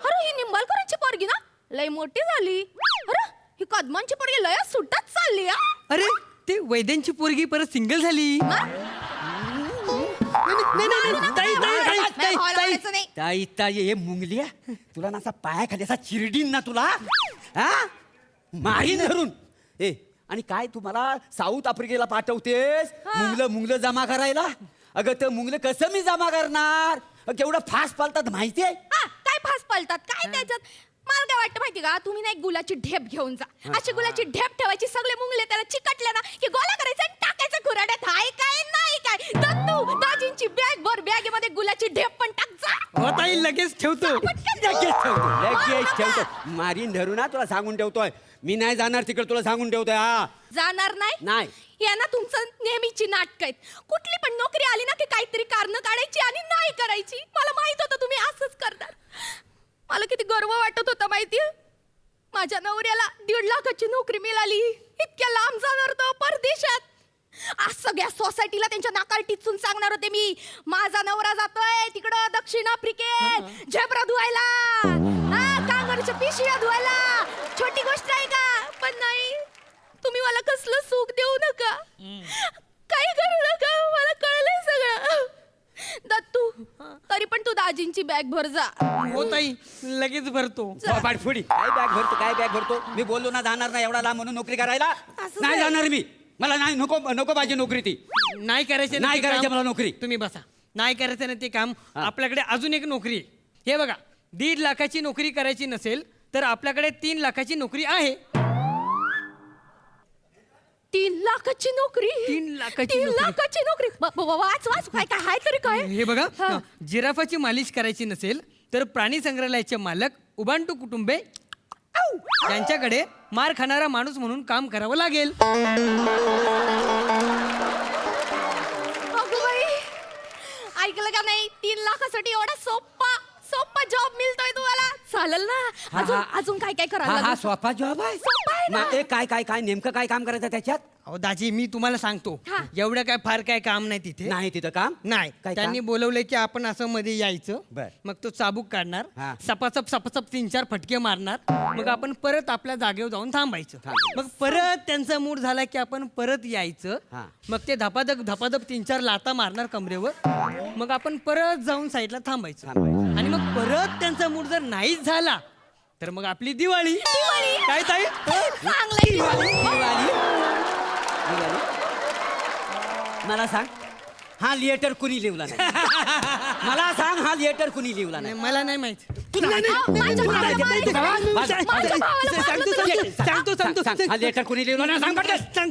अरे ही निंबाळकरांची पोरगी ना लय मोठी झाली. अरे ही कदमांची पोरगी लय सुटत चालली. अरे ते वैद्यांची पोरगी परत सिंगल झाली. ताई हे मुंगलिया, तुला ना असा पायाखाली असा चिरडीन ना तुला. मारीन धरून. आणि काय तू मला साऊथ आफ्रिकेला पाठवतेस मुंगलं जमा करायला? अगं ते मुंगलं कसं मी जमा करणार? केवढं फास्ट पालतात माहितीये? काय फास्ट पालतात? काय त्याच्यात? मला काय वाटतं माहिती का, तुम्ही ना एक गुलाची ढेप घेऊन जा. अशी गुलाची ढेप ठेवायची, सगळे मुंगले त्याला चिकटले ना की गोला करायचा आणि टाकायचं खुराड्यात. हाय काय नाही काय? दत्तू, दाजींची बॅग भर. बॅगेमध्ये गुलाची ढेप पण टाक जा. हो ताई, लगेच ठेवतो. लगेच ठेवतो. मारीन धरू ना, तुला सांगून ठेवतोय. मी नाही जाणार तिकडे, तुला सांगून ठेवतोय. जाणार नाही? या ना तुमचं नेहमीची नाटक आहेत. कुठली पण नोकरी आली ना की काहीतरी कारण काढायची आणि नाही करायची. मला माहित होतं तुम्ही असंच करणार. मला किती गर्व वाटत होता माहितीये. माझ्या नवऱ्याला 1.5 लाखाची नोकरी मिळाली. इतक्या लांब जाणार तो परदेशात. आज सगळ्या सोसायटीला त्यांच्या नाकाल टिचून सांगणार होते मी, माझा नवरा जातोय तिकडं दक्षिण आफ्रिकेत झेब्रा धुवायला, कांगारूच्या पिशव्या धुवायला. छोटी गोष्ट आहे का? पण नाही, तुम्ही मला कसलं सुख देऊ नका, काही करू नका. मला कळलंय सगळं. दत्तू, तरी पण तू दाजींची बॅग भर जा. हो ताई, लगेच भरतो. पाठफोडी. काय बॅग भरतो? मी बोललो ना जाणार नाही एवढा लांब म्हणून नोकरी करायला. नाही जाणार मी. मला नाही, नको पाहिजे नोकरी. ती नाही करायची. नाही करायची मला नोकरी. तुम्ही बसा. नाही करायचं ना ते काम. आपल्याकडे अजून एक नोकरी आहे. हे बघा, 1.5 लाखाची नोकरी करायची नसेल तर आपल्याकडे 3 लाखाची नोकरी आहे. 3 लाखाची नोकरी 3 लाखाची 3 नोकरी. लाखाची नोकरी वाच वाच काय काय हाय तरी काय हे बघा हा. जिराफाची मालिश करायची नसेल तर प्राणी संग्रहालयाचे मालक उबांटू कुटुंबे त्यांच्याकडे मार खाणारा माणूस म्हणून काम करावं लागेल. अगं बाई ऐकलं का नाही 3 लाखासाठी एवढा सोपा सोपा जॉब मिळतोय तुम्हाला चालेल ना अजून अजून काय काय करायला हा लागेल? सोपा जॉब आहे सोपा आहे ना? काय काय काय नेमकं काय काम करायचं त्याच्यात? अहो दाजी मी तुम्हाला सांगतो हा. एवढं काय फार काय काम नाही तिथे. नाही तिथं काम नाही काय त्यांनी काम? बोलवलंय की आपण असं मध्ये यायचं बर. मग तो चाबूक काढणार हा. सपासप सपासप 3-4 फटके मारणार मग आपण परत आपल्या जागेवर जाऊन थांबायचं. थांबायचं. मग परत त्यांचा मूड झाला की आपण परत यायचं हा. मग ते धपाधप धपाधप 3-4 लाता मारणार कमरेवर मग आपण परत जाऊन साईडला थांबायचं आणि मग परत त्यांचा मूड जर नाहीच झाला तर मग आपली दिवाळी काय ताई चांगलंय दिवाळी. मला सांग हा लेटर कुणी लिहिला नाही मला सांग हा लेटर कुणी लिहिला नाही मला नाही माहित. हा लेटर कुणी लिहिला नाही सांग पटकन. सांग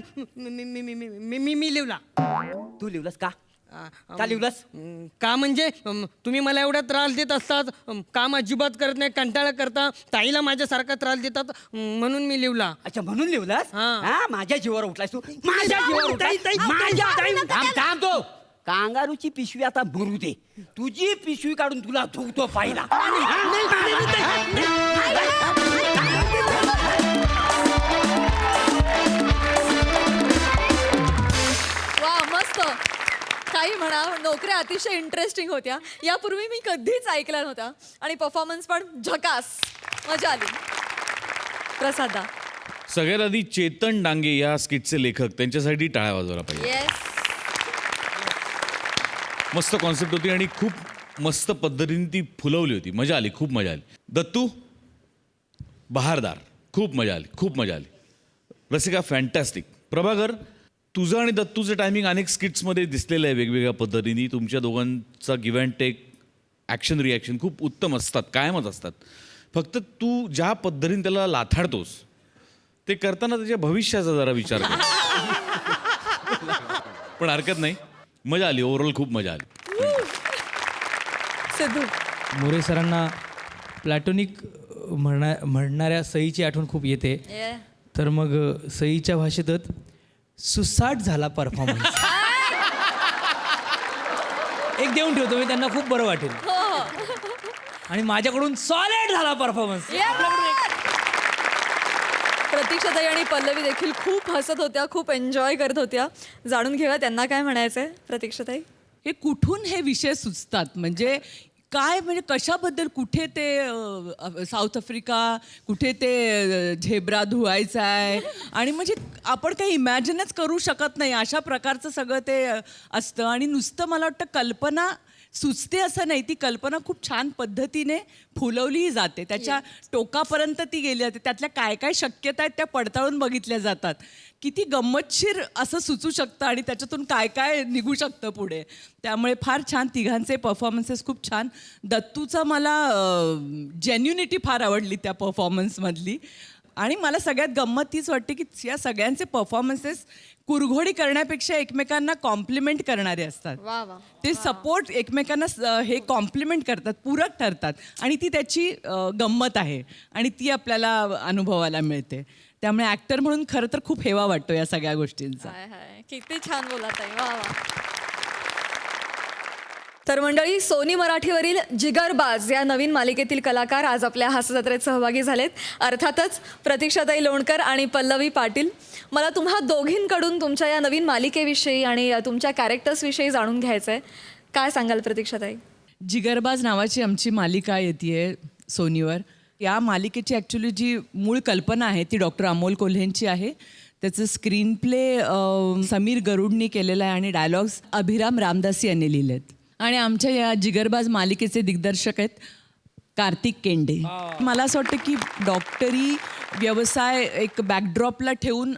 मी लिवला. तू लिहिलंस का का लिहिलंस? का म्हणजे तुम्ही मला एवढा त्रास देत असतात काम अजिबात करत नाही कंटाळा करता ताईला माझ्यासारखा त्रास देतात म्हणून मी लिवला. अच्छा म्हणून लिहिलंस हा. हा माझ्या जीवावर उठलास तू माझ्या जीवावर उठलास. थांब तो कांगारूची पिशवी आता भरू दे तुझी पिशवी काढून तुला धुवतो पाहिला. वा मस्त काही म्हणा नोकऱ्या अतिशय इंटरेस्टिंग होत्या यापूर्वी मी कधीच ऐकल्या नव्हत्या आणि परफॉर्मन्स पण झकास मजा आली. प्रसादा सगळ्यात आधी चेतन डांगे या स्किटचे लेखक त्यांच्यासाठी टाळ्या वाजवायला पाहिजे. येस मस्त कॉन्सेप्ट होती आणि खूप मस्त पद्धतीने ती फुलवली होती. मजा आली, खूप मजा आली. दत्तू बहारदार, खूप मजा आली, खूप मजा आली. रसिका फॅन्टॅस्टिक. प्रभाकर तुझं आणि दत्तूचं टायमिंग अनेक स्किट्समध्ये दिसलेलं आहे वेगवेगळ्या पद्धतीने. तुमच्या दोघांचा give and take action reaction खूप उत्तम असतात, कायमच असतात. फक्त तू ज्या पद्धतीने त्याला लाथाडतोस ते करताना त्याच्या भविष्याचा जरा विचार कर. पण हरकत नाही, मजा आली. ओव्हरऑल खूप मजा आली. सिद्धू मोरे सरांना प्लॅटोनिक म्हणणाऱ्या सईची आठवण खूप येते. ये. तर मग सईच्या भाषेतच सुसाट झाला परफॉर्मन्स एक देऊन ठेवतो मी त्यांना, खूप बरं वाटेल. आणि माझ्याकडून सॉलिड झाला परफॉर्मन्स. प्रतीक्षाताई आणि पल्लवी देखील खूप हसत होत्या, खूप एन्जॉय करत होत्या. जाणून घेऊया त्यांना काय म्हणायचंय. प्रतीक्षाताई हे कुठून हे विषय सुचतात म्हणजे काय म्हणजे कशाबद्दल कुठे ते साऊथ आफ्रिका कुठे ते झेब्रा धुवायचा आहे आणि म्हणजे आपण काही इमॅजिनच करू शकत नाही अशा प्रकारचं सगळं ते असतं. आणि नुसतं मला वाटतं कल्पना सुचते असं नाही, ती कल्पना खूप छान पद्धतीने फुलवलीही जाते, त्याच्या टोकापर्यंत ती गेली जाते. त्यातल्या काय काय शक्यता आहेत त्या पडताळून बघितल्या जातात. किती गंमतशीर असं सुचू शकतं आणि त्याच्यातून काय काय निघू शकतं पुढे. त्यामुळे फार छान तिघांचे परफॉर्मन्सेस खूप छान. दत्तूचा मला जेन्युनिटी फार आवडली त्या परफॉर्मन्समधली. आणि मला सगळ्यात गंमत तीच वाटते की या सगळ्यांचे परफॉर्मन्सेस कुरघोडी करण्यापेक्षा एकमेकांना कॉम्प्लिमेंट करणारे असतात. वा वा. ते सपोर्ट एकमेकांना हे कॉम्प्लिमेंट करतात, पूरक ठरतात आणि ती त्याची गंमत आहे आणि ती आपल्याला अनुभवायला मिळते. त्यामुळे ॲक्टर म्हणून खरं तर खूप हेवा वाटतो या सगळ्या गोष्टींचा. हाय हाय किती छान बोलत आहे. वा वा. तर मंडळी सोनी मराठीवरील जिगरबाज या नवीन मालिकेतील कलाकार आज आपल्या हास्यजत्रेत सहभागी झालेत. अर्थातच प्रतीक्षाताई लोणकर आणि पल्लवी पाटील. मला तुम्हा दोघींकडून तुमच्या या नवीन मालिकेविषयी आणि तुमच्या कॅरेक्टर्सविषयी जाणून घ्यायचं आहे. काय सांगाल प्रतीक्षाताई? जिगरबाज नावाची आमची मालिका येते सोनीवर. या मालिकेची ॲक्च्युली जी मूळ कल्पना आहे ती डॉक्टर अमोल कोल्हेंची आहे. त्याचं स्क्रीन प्ले समीर गरुडनी केलेलं आहे आणि डायलॉग्स अभिराम रामदासी यांनी लिहिलेत. आणि आमच्या या जिगरबाज मालिकेचे दिग्दर्शक आहेत कार्तिक केंडे. मला असं वाटतं की डॉक्टरी व्यवसाय एक बॅकड्रॉपला ठेवून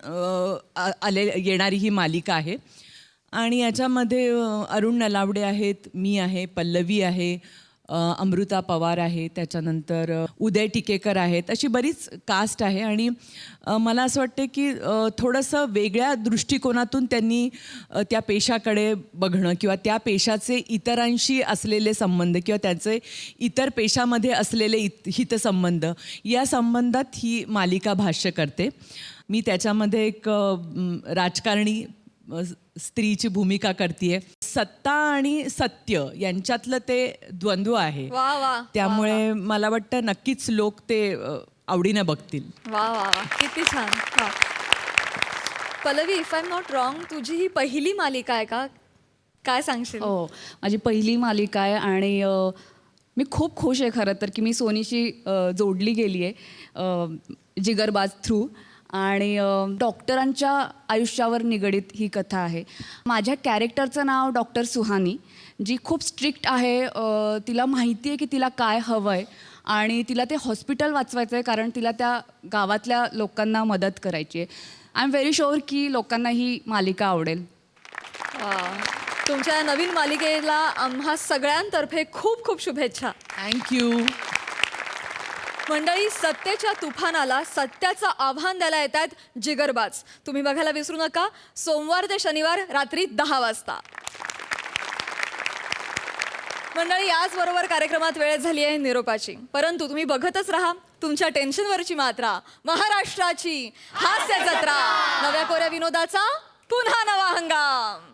येणारी ही मालिका आहे. आणि याच्यामध्ये अरुण नलावडे आहेत, मी आहे, पल्लवी आहे, अमृता पवार आहे, त्याच्यानंतर उदय टिकेकर आहेत, अशी बरीच कास्ट आहे. आणि मला असं वाटतं की थोडंसं वेगळ्या दृष्टिकोनातून त्यांनी त्या पेशाकडे बघणं किंवा त्या पेशाचे इतरांशी असलेले संबंध किंवा त्याचे इतर पेशामध्ये असलेले हितसंबंध, या संबंधात ही मालिका भाष्य करते. मी त्याच्यामध्ये एक राजकारणी स्त्रीची भूमिका करते. सत्ता आणि सत्य यांच्यातलं ते द्वंद्व आहे. वा वा. त्यामुळे मला वाटतं नक्कीच लोक ते आवडीनं बघतील. वा वा वा, किती छान. वा. Pallavi, if I am not wrong, तुझी ही पहिली मालिका आहे का? काय सांगशील? हो, माझी पहिली मालिका आहे आणि मी खूप खुश आहे खरं तर की मी सोनीशी जोडली गेली आहे जिगरबाज थ्रू. आणि डॉक्टरांच्या आयुष्यावर निगडीत ही कथा आहे. माझ्या कॅरेक्टरचं नाव डॉक्टर सुहानी, जी खूप स्ट्रिक्ट आहे. तिला माहिती आहे की तिला काय हवं आहे आणि तिला ते हॉस्पिटल वाचवायचं आहे, कारण तिला त्या गावातल्या लोकांना मदत करायची आहे. आय एम व्हेरी शुअर की लोकांना ही मालिका आवडेल. तुमच्या नवीन मालिकेला आम्हा सगळ्यांतर्फे खूप खूप शुभेच्छा. थँक्यू. मंडळी, सत्तेच्या तुफानाला सत्याचं आव्हान द्यायला येत आहेत जिगरबाज. तुम्ही बघायला विसरू नका, सोमवार ते शनिवार रात्री 10 वाजता. मंडळी, याचबरोबर कार्यक्रमात वेळ झाली आहे निरोपाची, परंतु तुम्ही बघतच राहा तुमच्या टेन्शनवरची मात्रा, महाराष्ट्राची हास्य जत्रा. नव्या कोऱ्या विनोदाचा पुन्हा नवा हंगाम.